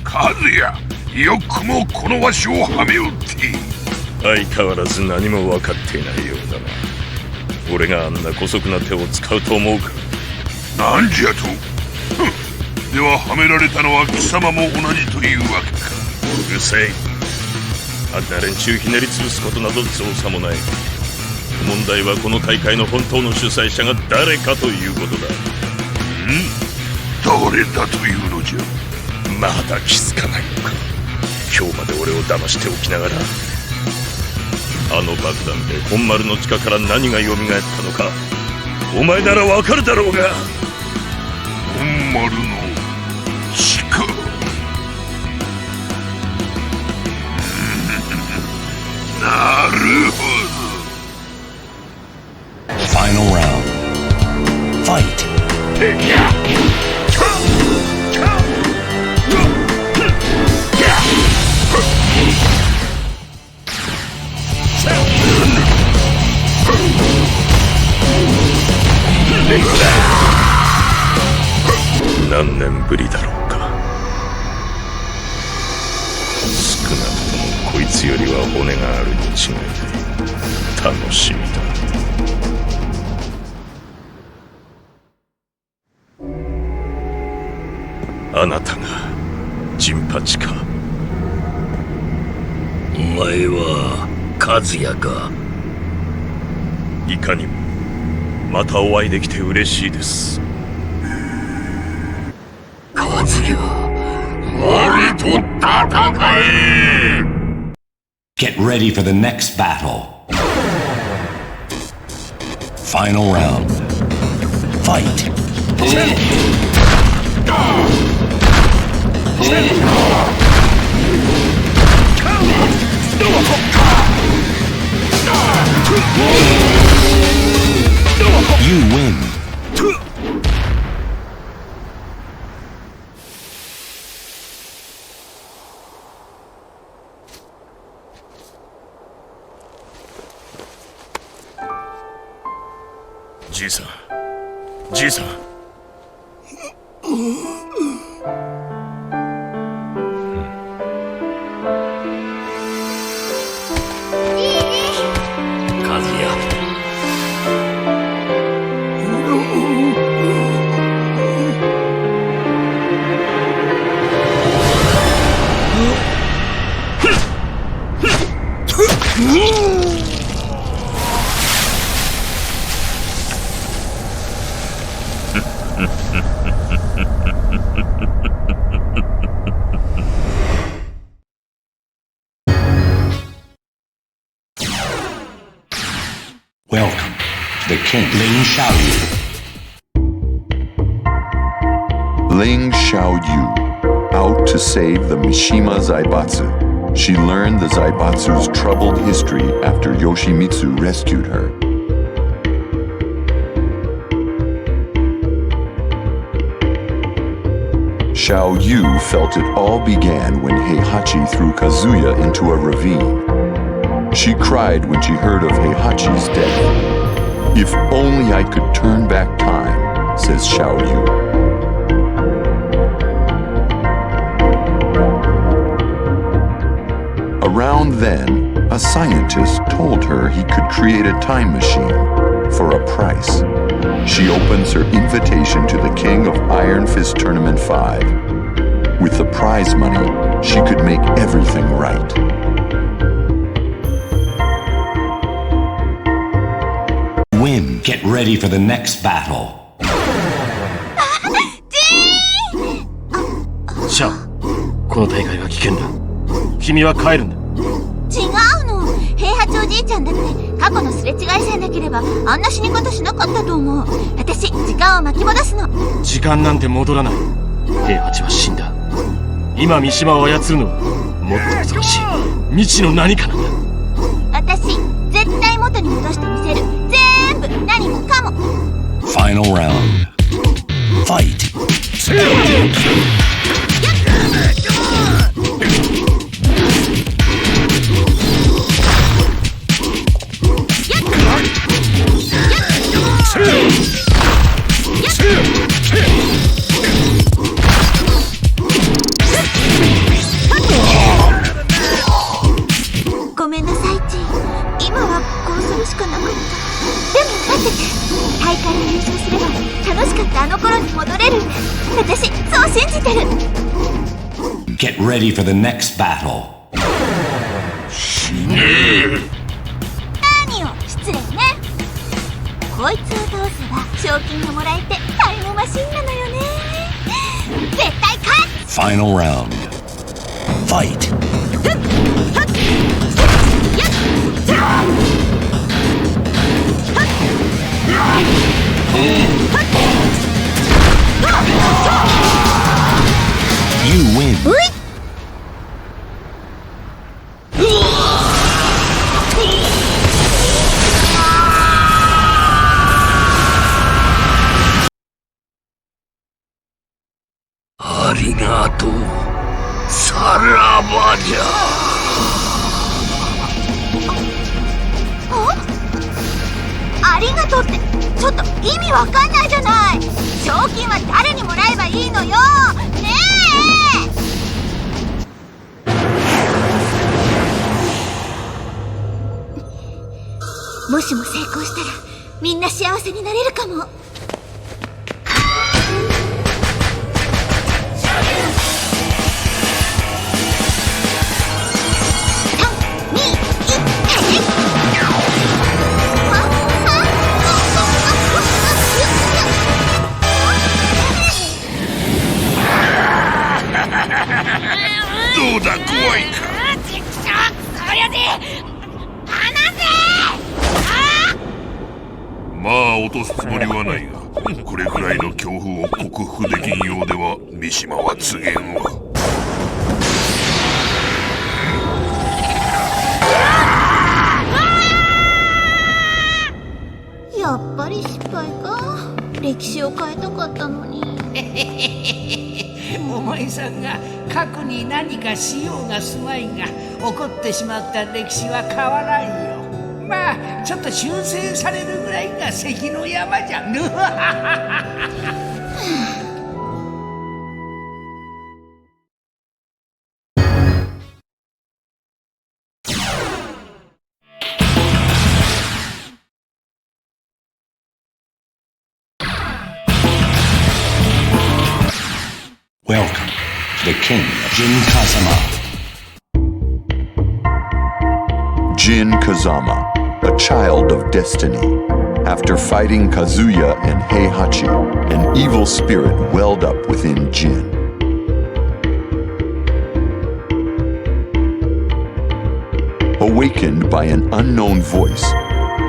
Speaker 7: カズヤ、よくもこのわしをはめおって。
Speaker 4: 相変わらず何も分かっていないようだな。俺があんな姑息な手を使うと思うか。
Speaker 7: なんじゃと。でははめられたのは貴様も同じというわけか。
Speaker 4: うるせえ。あんな連中ひねり潰すことなど造作もない。問題はこの大会の本当の主催者が誰かということだ。
Speaker 7: 誰だというのじゃ。
Speaker 4: まだ気づかないのか。今日まで俺を騙しておきながら、あの爆弾で本丸の地下から何が蘇ったのか、お前ならわかるだろうが。
Speaker 7: 本丸の地下。なるほど。
Speaker 1: Final round. Fight!
Speaker 4: 何年ぶりだろうか。少なくともこいつよりは骨があるに違いない。楽しみだ。あなたがジンパチか。
Speaker 11: お前はカズヤか。
Speaker 4: いかにも。またお会いできて嬉しいです。
Speaker 11: カズヤ、我と戦え。
Speaker 1: Get ready for the next battle. Final round. Fight! You win.
Speaker 4: G さん、G さん。
Speaker 1: Welcome to the king, Ling Xiaoyu.
Speaker 2: Ling Xiaoyu, out to save the Mishima Zaibatsu. She learned the Zaibatsu's troubled history after Yoshimitsu rescued her. Xiaoyu felt it all began when Heihachi threw Kazuya into a ravine. She cried when she heard of Heihachi's death. If only I could turn back time, says Xiaoyu. Around then, a scientist told her he could create a time machine for a price. She opens her invitation to the king of Iron Fist Tournament 5. With the prize money, she could make everything right.
Speaker 1: Win. Get ready for the next battle.
Speaker 10: シャオ、この大会は危険だ。君は帰るんだ。
Speaker 19: 違うの。平八おじいちゃんだって過去のすれ違いさえなければあんな死に方しなかったと思う。私、時間を巻き戻すの。
Speaker 10: 時間なんて戻らない。平八は死んだ。今三島を操るのはもっと恐ろしい未知の何かなんだ。
Speaker 19: 私、絶対元に戻してみせる。全部何もかも。
Speaker 1: Final round. Fight. Get ready for the next battle.
Speaker 19: 何よ、失礼ね。こいつを倒せば賞金がもらえてタイムマシンなのよね。絶対勝つ。
Speaker 1: Final round. Fight. You win.
Speaker 11: Arigato. さらばじゃ。
Speaker 19: ありがとうってちょっと意味わかんないじゃない。賞金は誰にもらえばいいのよ。ねえ。もしも成功したらみんな幸せになれるかも。
Speaker 7: どうだ、怖いか。
Speaker 11: そりゃで離せ。
Speaker 7: まあ落とすつもりはないが、これくらいの恐怖を克服できんようでは三島は告げんわ。
Speaker 19: やっぱり失敗か。歴史を変えたかったのに。
Speaker 3: お前さんが過去に何かしようがすまいが起こってしまった歴史は変わらんよ。まあちょっと修正されるぐらいが関の山じゃん。
Speaker 1: Welcome to the king, Jin Kazama.
Speaker 2: Jin Kazama, a child of destiny. After fighting Kazuya and Heihachi, an evil spirit welled up within Jin. Awakened by an unknown voice,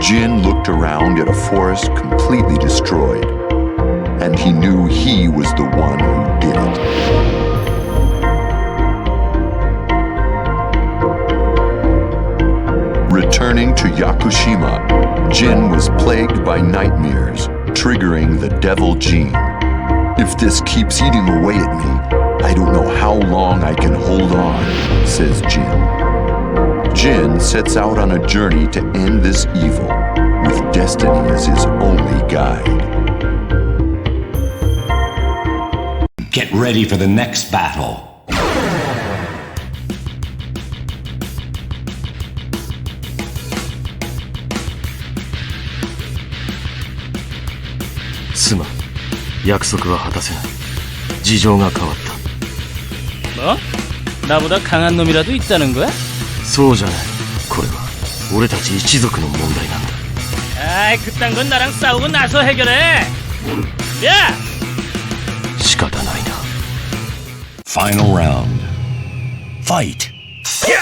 Speaker 2: Jin looked around at a forest completely destroyed, and he knew he was the one who did it. Returning to Yakushima, Jin was plagued by nightmares, triggering the devil gene. If this keeps eating away at me, I don't know how long I can hold on, says Jin. Jin sets out on a journey to end this evil, with destiny as his only guide.
Speaker 1: Get ready for the next battle.
Speaker 10: すまん、約束は果たせない。事情が変わった。
Speaker 8: 뭐? 나보다 강한 놈이라도 있다는 거야?
Speaker 10: そうじゃない。これは俺たち一族の問題なんだ。
Speaker 8: 아이, 그딴 건 나랑 싸우고 나서 해결해. 야!
Speaker 10: 仕方ないな。
Speaker 1: Final round. Fight.
Speaker 10: KO.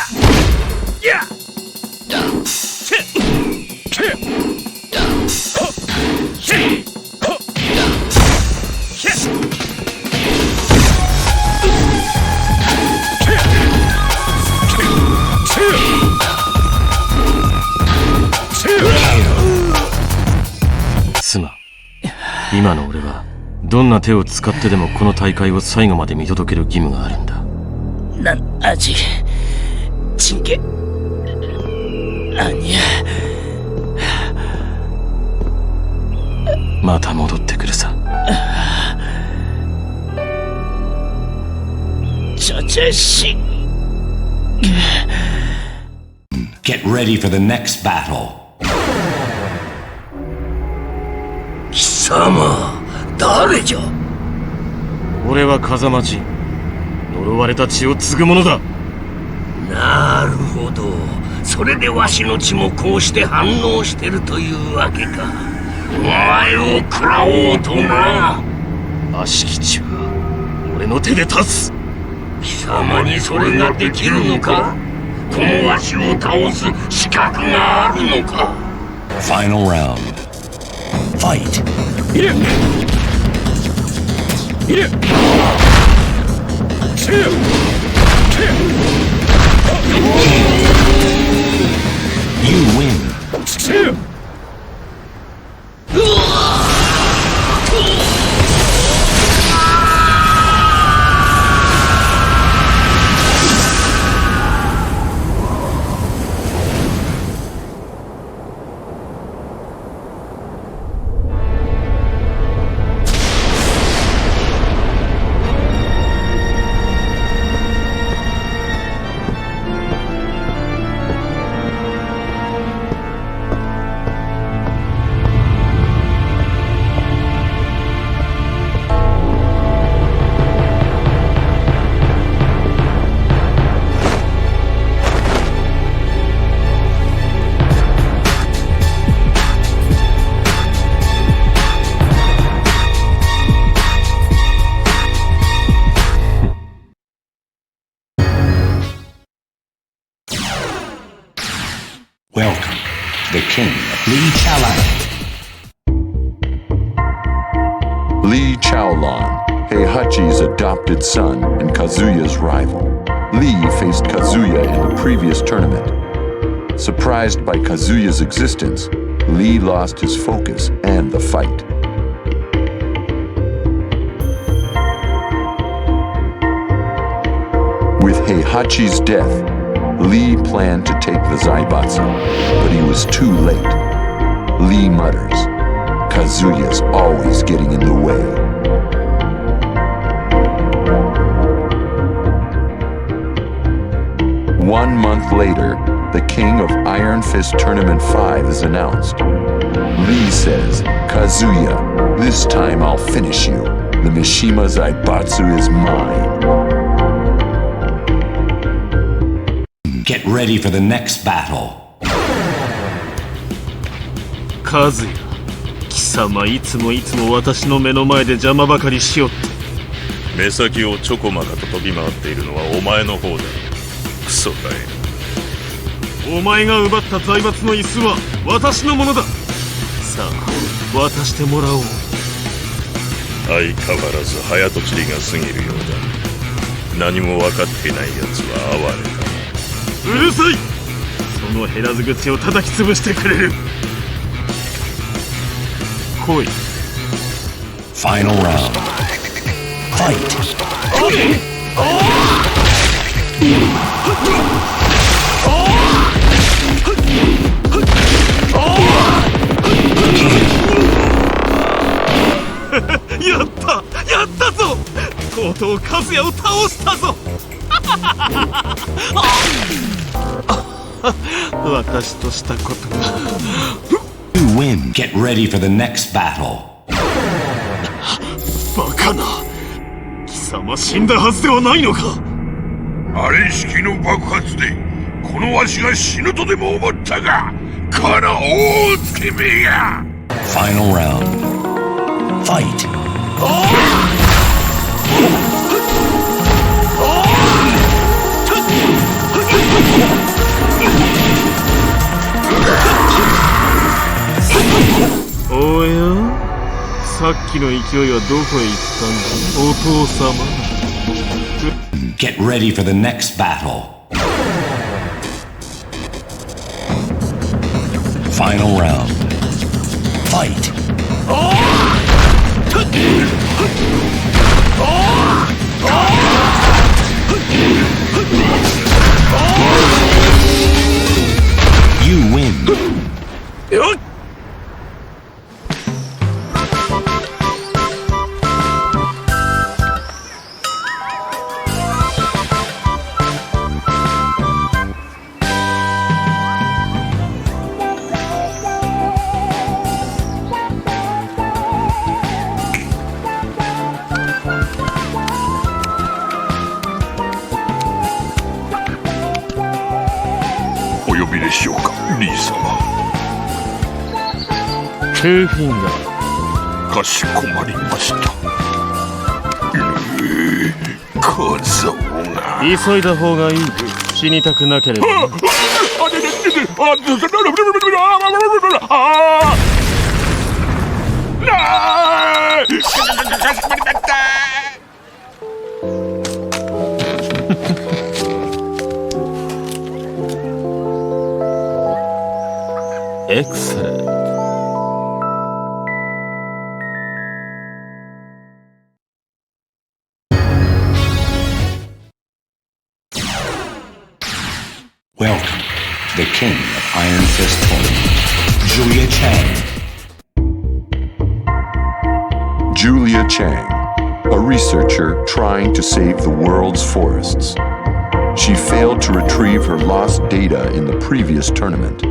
Speaker 10: すまん。今の俺はどんな手を使ってでもこの大会を最後まで見届ける義務があるんだ。
Speaker 11: 난 아직 진 게 아니야.
Speaker 10: また戻ってくるさ。
Speaker 11: 저 자식.
Speaker 1: Get ready for the next battle.
Speaker 11: 貴様、誰じゃ？
Speaker 10: 俺は風待ち。呪われた血を継ぐ者だ。
Speaker 11: なるほど。それでわしの血もこうして反応してるというわけか。お前を食らおうとな。
Speaker 10: 悪しき血は俺の手で立つ。
Speaker 11: 貴様にそれができるのか？このわしを倒す資格があるのか？
Speaker 1: Final round. Fight.
Speaker 10: You
Speaker 1: win. Welcome, the king of Li Chaolan.
Speaker 2: Li Chaolan, Heihachi's adopted son and Kazuya's rival. Li faced Kazuya in the previous tournament. Surprised by Kazuya's existence, Li lost his focus and the fight. With Heihachi's death, Li planned to take the Zaibatsu, but he was too late. Li mutters, "Kazuya's always getting in the way." One month later, the king of Iron Fist Tournament 5 is announced. Li says, "Kazuya, this time I'll finish you. The Mishima Zaibatsu is mine."
Speaker 1: Get ready for the next battle.
Speaker 6: カズヤ、貴様いつも私の目の前で邪魔ばかりしよって。
Speaker 4: 目先をちょこまかと飛び回っているのはお前の方だ。クソかい。
Speaker 6: お前が奪った財閥の椅子は私のものだ。さあ渡してもらおう。
Speaker 4: 相変わらず早とちりが過ぎるようだ。何も分かっていない奴は哀れだ。
Speaker 6: うるさい。その減らず口を叩き潰してくれる。来い。
Speaker 1: Final round. Fight.
Speaker 6: やったぞ。とうとうカズヤを倒したぞ。私としたことが。
Speaker 1: You win. Get ready for the next battle.
Speaker 6: バカな。貴様死んだはずではないのか。
Speaker 7: あれ式の爆発でこのわしが死ぬとでも思ったが、この大つけめが。
Speaker 1: Final round. Fight.
Speaker 6: おや、さっきの勢いはどこへ行ったんだ、お父様。
Speaker 1: Get ready for the next battle. Final round. Fight. You win.
Speaker 6: トゥーフィンガ
Speaker 7: ー。かしこまりました。小僧が。
Speaker 6: 急いだ方がいい。死にたくなければ。Excellent.
Speaker 1: Welcome to the King of Iron Fist Tournament, Julia Chang.
Speaker 2: Julia Chang, a researcher trying to save the world's forests. She failed to retrieve her lost data in the previous tournament.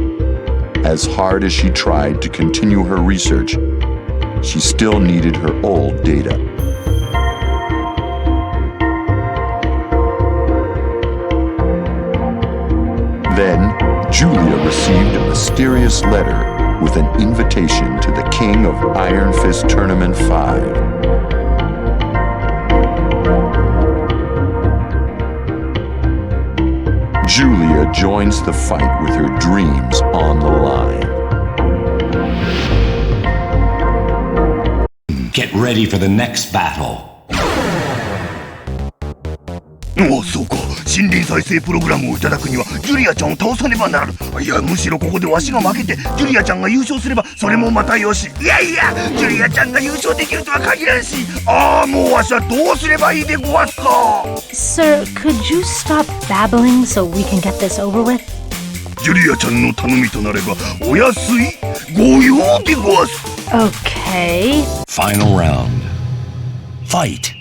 Speaker 2: As hard as she tried to continue her research, she still needed her old data. Then, Julia received a mysterious letter with an invitation to the King of Iron Fist Tournament 5. Julia joins the fight with her dreams on the line.
Speaker 1: Get ready for the next battle.
Speaker 7: そうか。森林再生プログラムをいただくにはジュリアちゃんを倒さねばならぬ。いや、むしろここでわしが負けてジュリアちゃんが優勝すればそれもまたよし。いやジュリアちゃんが優勝できるとは限らんし。もうわしはどうすればいいでごわすか。
Speaker 5: Sir, could you stop babbling so we can get this over with?
Speaker 7: ジュリアちゃんの頼みとなればお安いご用でごわす。
Speaker 5: Okay.
Speaker 1: Final round. Fight.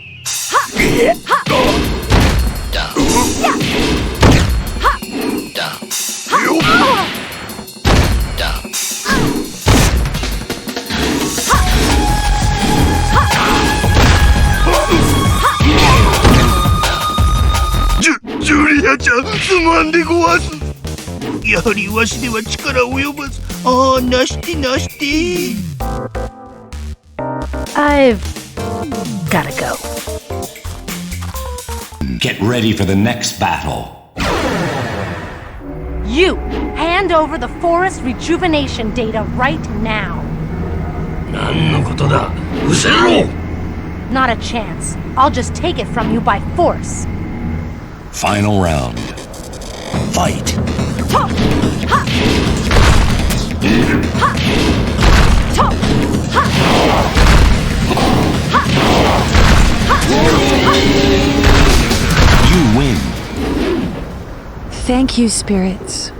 Speaker 7: Julia ちゃん、すまんでごわす。やはりわしでは力及ばず。ああ、なしてなして。
Speaker 9: I've gotta go.
Speaker 1: Get ready for the next battle.
Speaker 5: You! Hand over the forest rejuvenation data right now.
Speaker 11: 何のことだ？失せろ！
Speaker 5: Not a chance. I'll just take it from you by force.
Speaker 1: Final round. Fight. You win.
Speaker 18: Thank you, spirits.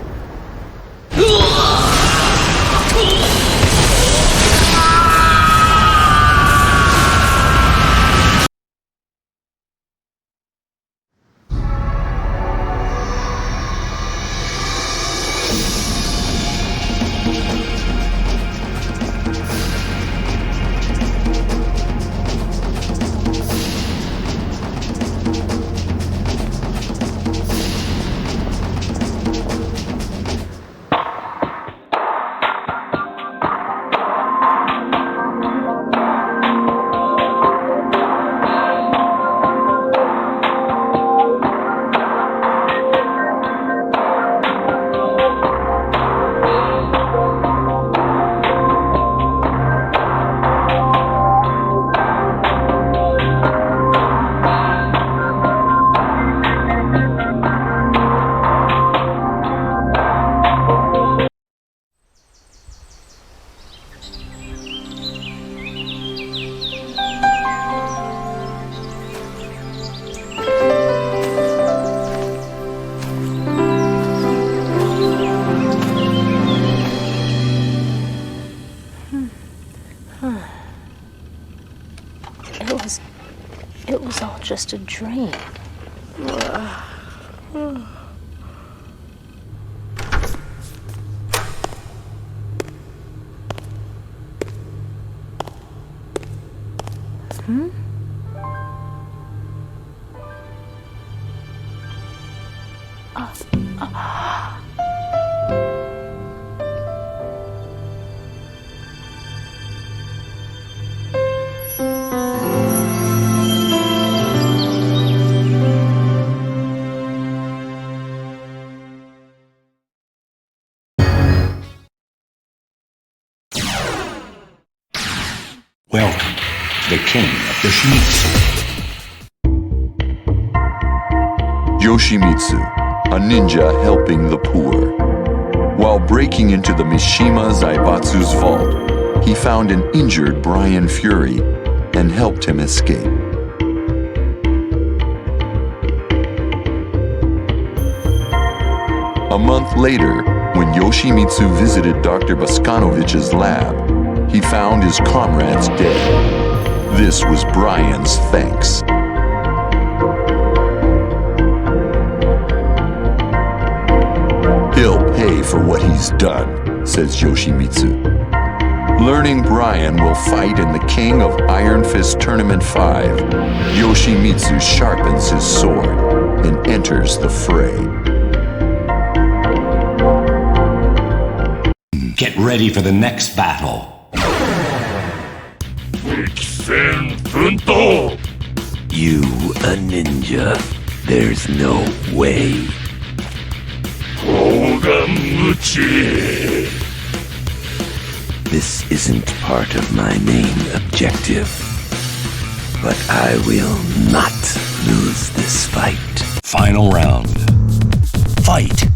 Speaker 9: It was all just a dream.
Speaker 1: Welcome to the king of Yoshimitsu.
Speaker 2: Yoshimitsu, a ninja helping the poor. While breaking into the Mishima Zaibatsu's vault, he found an injured Bryan Fury and helped him escape. A month later, when Yoshimitsu visited Dr. Boskanovich's lab, he found his comrades dead. This was Bryan's thanks. He'll pay for what he's done, says Yoshimitsu. Learning Bryan will fight in the King of Iron Fist Tournament 5, Yoshimitsu sharpens his sword and enters the fray.
Speaker 1: Get ready for the next battle.
Speaker 13: You a ninja? There's no way. This isn't part of my main objective, but I will not lose this fight.
Speaker 1: Final round. Fight.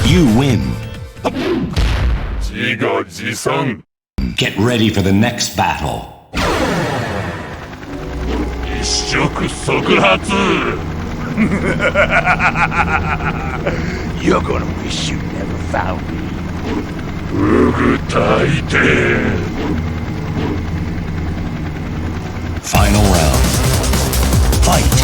Speaker 1: You win. Get ready for the next battle.
Speaker 12: You're gonna wish you never found me.
Speaker 1: Final round. Fight.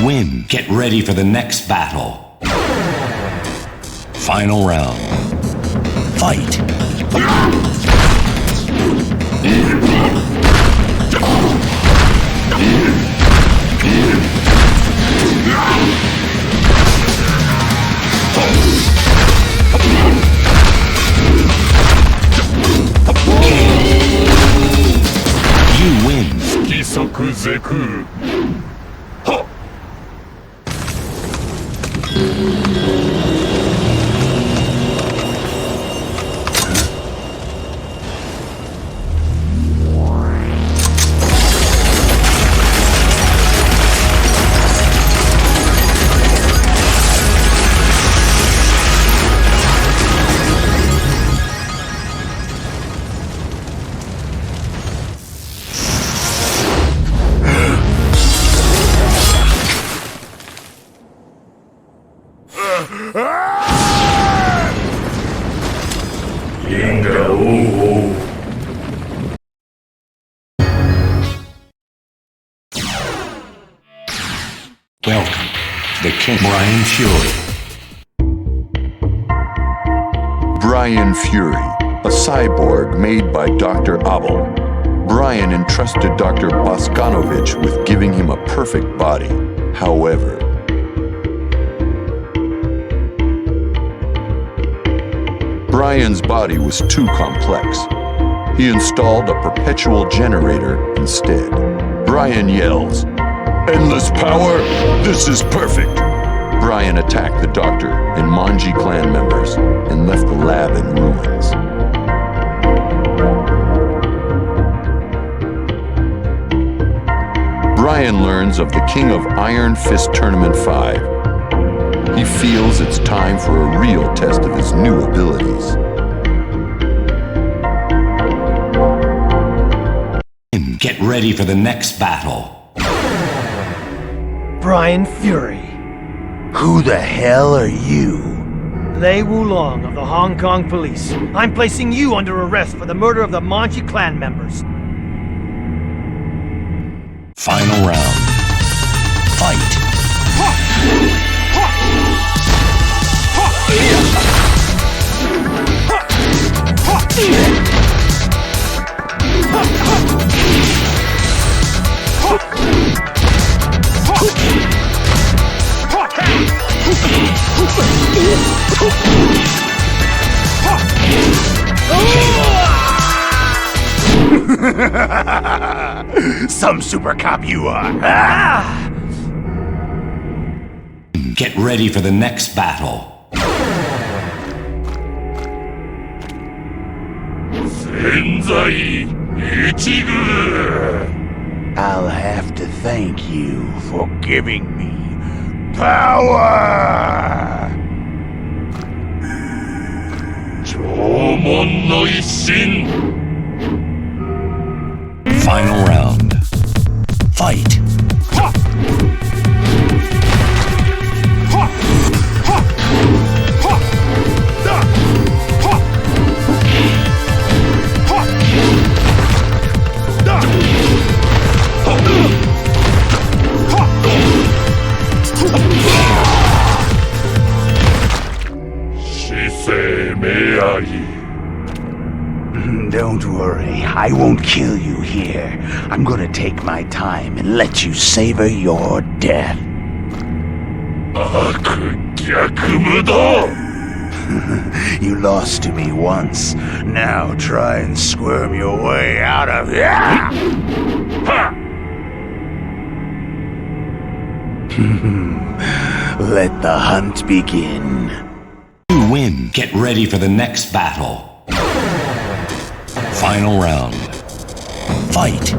Speaker 1: Win. Get ready for the next battle. Final round. Fight. You win. Welcome, the King Bryan Fury.
Speaker 2: Bryan Fury, a cyborg made by Dr. Abel. Bryan entrusted Dr. Boskanovich with giving him a perfect body. However, Bryan's body was too complex. He installed a perpetual generator instead. Bryan yells, "Endless power! This is perfect!" Bryan attacked the doctor and Manji clan members and left the lab in ruins. Bryan learns of the King of Iron Fist Tournament 5. He feels it's time for a real test of his new abilities.
Speaker 1: Get ready for the next battle.
Speaker 14: Bryan Fury.
Speaker 18: Who the hell are you?
Speaker 14: Lei Wulong of the Hong Kong police. I'm placing you under arrest for the murder of the Manji clan members.
Speaker 1: Final round. Fight.
Speaker 18: Some super cop you are.
Speaker 1: Get ready for the next battle.
Speaker 18: I'll have to thank you for giving me power!
Speaker 1: Final round. Fight.
Speaker 18: Don't worry, I won't kill you here. I'm gonna take my time and let you savor your death. You lost to me once. Now try and squirm your way out of here. Let the hunt begin.
Speaker 1: You win. Get ready for the next battle. Final round. Fight.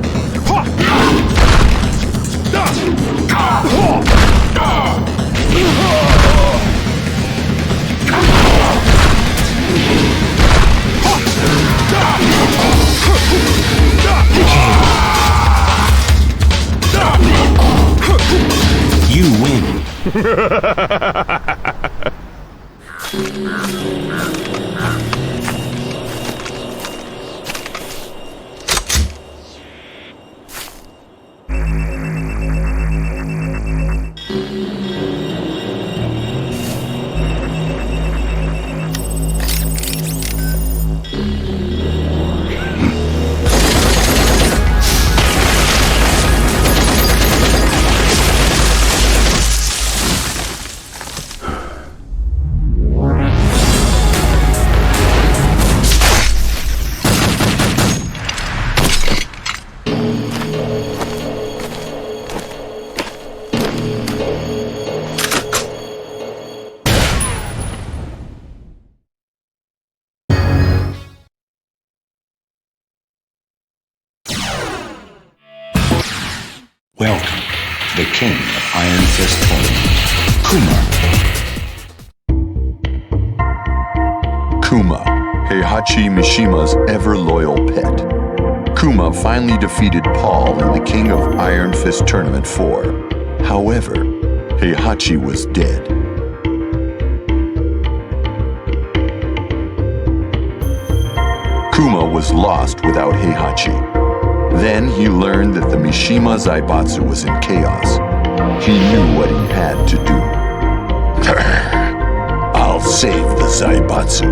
Speaker 1: You win. Welcome to the King of Iron Fist Tournament, Kuma.
Speaker 2: Kuma, Heihachi Mishima's ever-loyal pet. Kuma finally defeated Paul in the King of Iron Fist Tournament 4. However, Heihachi was dead. Kuma was lost without Heihachi. Then he learned that the Mishima Zaibatsu was in chaos. He knew what he had to do. I'll save the Zaibatsu.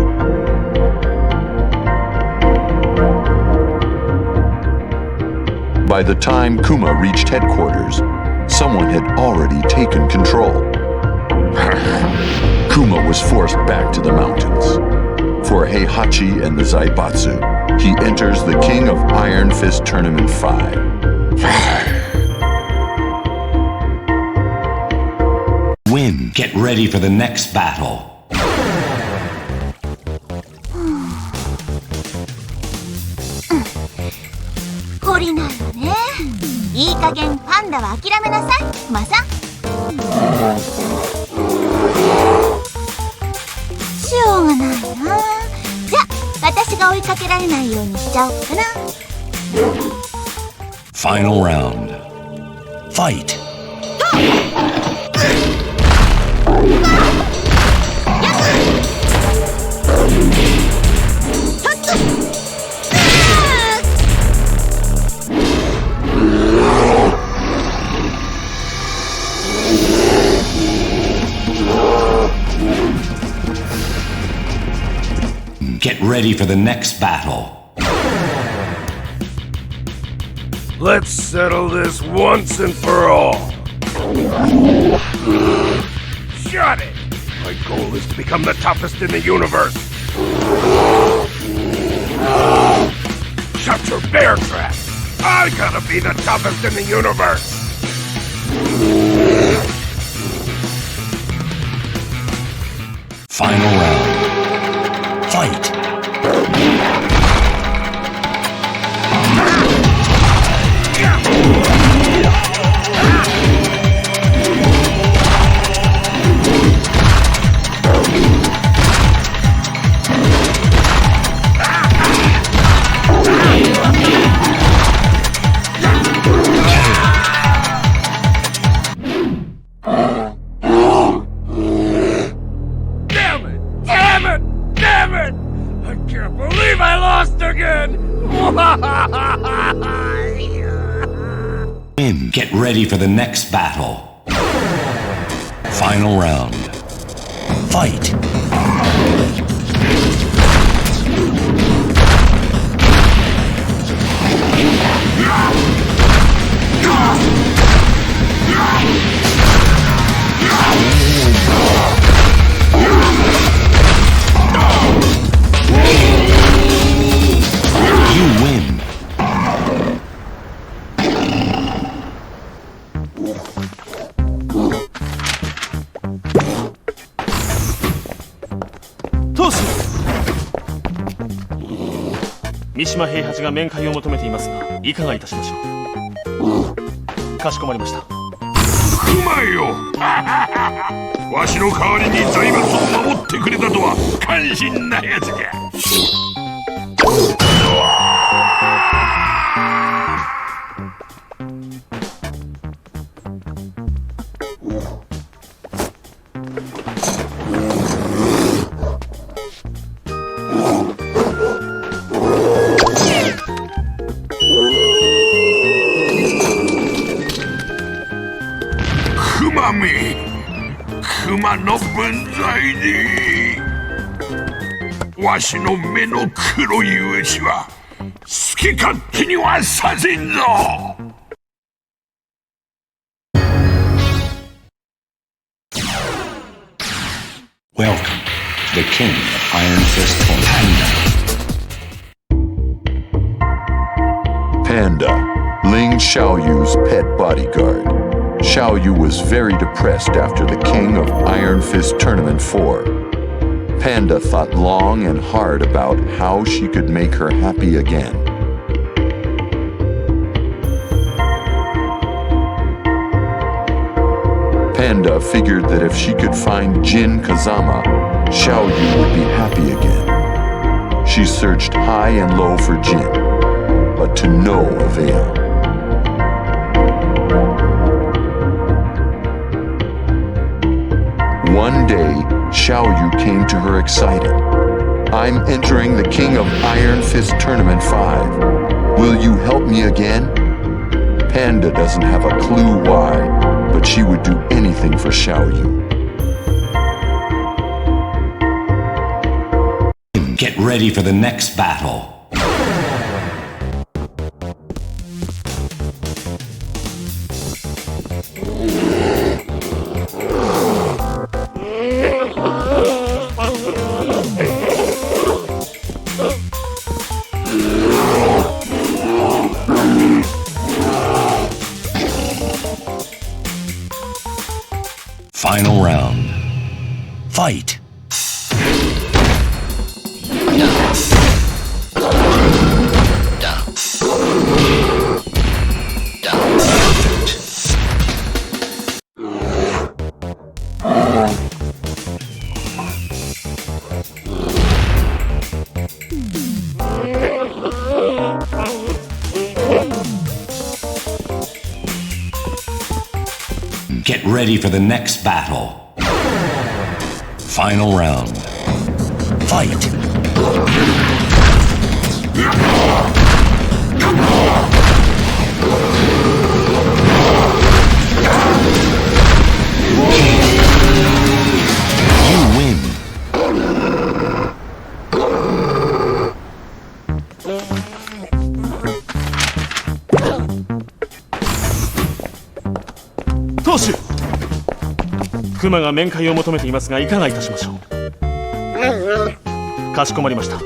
Speaker 2: By the time Kuma reached headquarters, someone had already taken control. Kuma was forced back to the mountains. For Heihachi and the Zaibatsu, he enters the King of Iron Fist Tournament 5.
Speaker 1: Win. Get ready for the next battle.
Speaker 19: 懲りないわね。いい加減パンダは諦めなさい、クマさん。しょうがないな。じゃあ私が追いかけられないようにしちゃおうかな。
Speaker 1: Final round. Fight. Get ready for the next battle.
Speaker 6: Let's settle this once and for all. Shut it! My goal is to become the toughest in the universe. Shut your bear trap! I gotta be the toughest in the universe!
Speaker 1: Final round. Fight! Win. Get ready for the next battle. Final round. Fight. You win.
Speaker 8: Toss! 三島平八が面会を求めていますが、いかがいたしましょう。かしこまりました。
Speaker 7: うまいよわしの代わりに財閥を守ってくれたとは感心なやつじゃ。熊の分際にわしの目の黒い牛は好き勝手にはさせんぞ。
Speaker 1: Welcome to the King of Iron Fist Tournament.
Speaker 2: Panda, Ling Xiaoyu's pet bodyguard. Xiaoyu was very depressed after the King of Iron Fist Tournament 4. Panda thought long and hard about how she could make her happy again. Panda figured that if she could find Jin Kazama, Xiaoyu would be happy again. She searched high and low for Jin, but to no avail. One day, Xiaoyu came to her excited. I'm entering the King of Iron Fist Tournament 5. Will you help me again? Panda doesn't have a clue why, but she would do anything for Xiaoyu.
Speaker 1: Get ready for the next battle. Final round. Fight! Get ready for the next battle. Final round. Fight! You win.
Speaker 8: Toshi! クマが面会を求めていますがいかがいたしましょう。かしこまりました。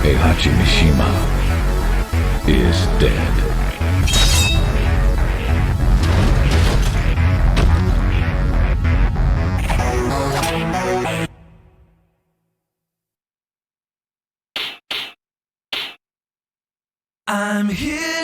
Speaker 21: Heihachi Mishima is dead.
Speaker 20: I'm here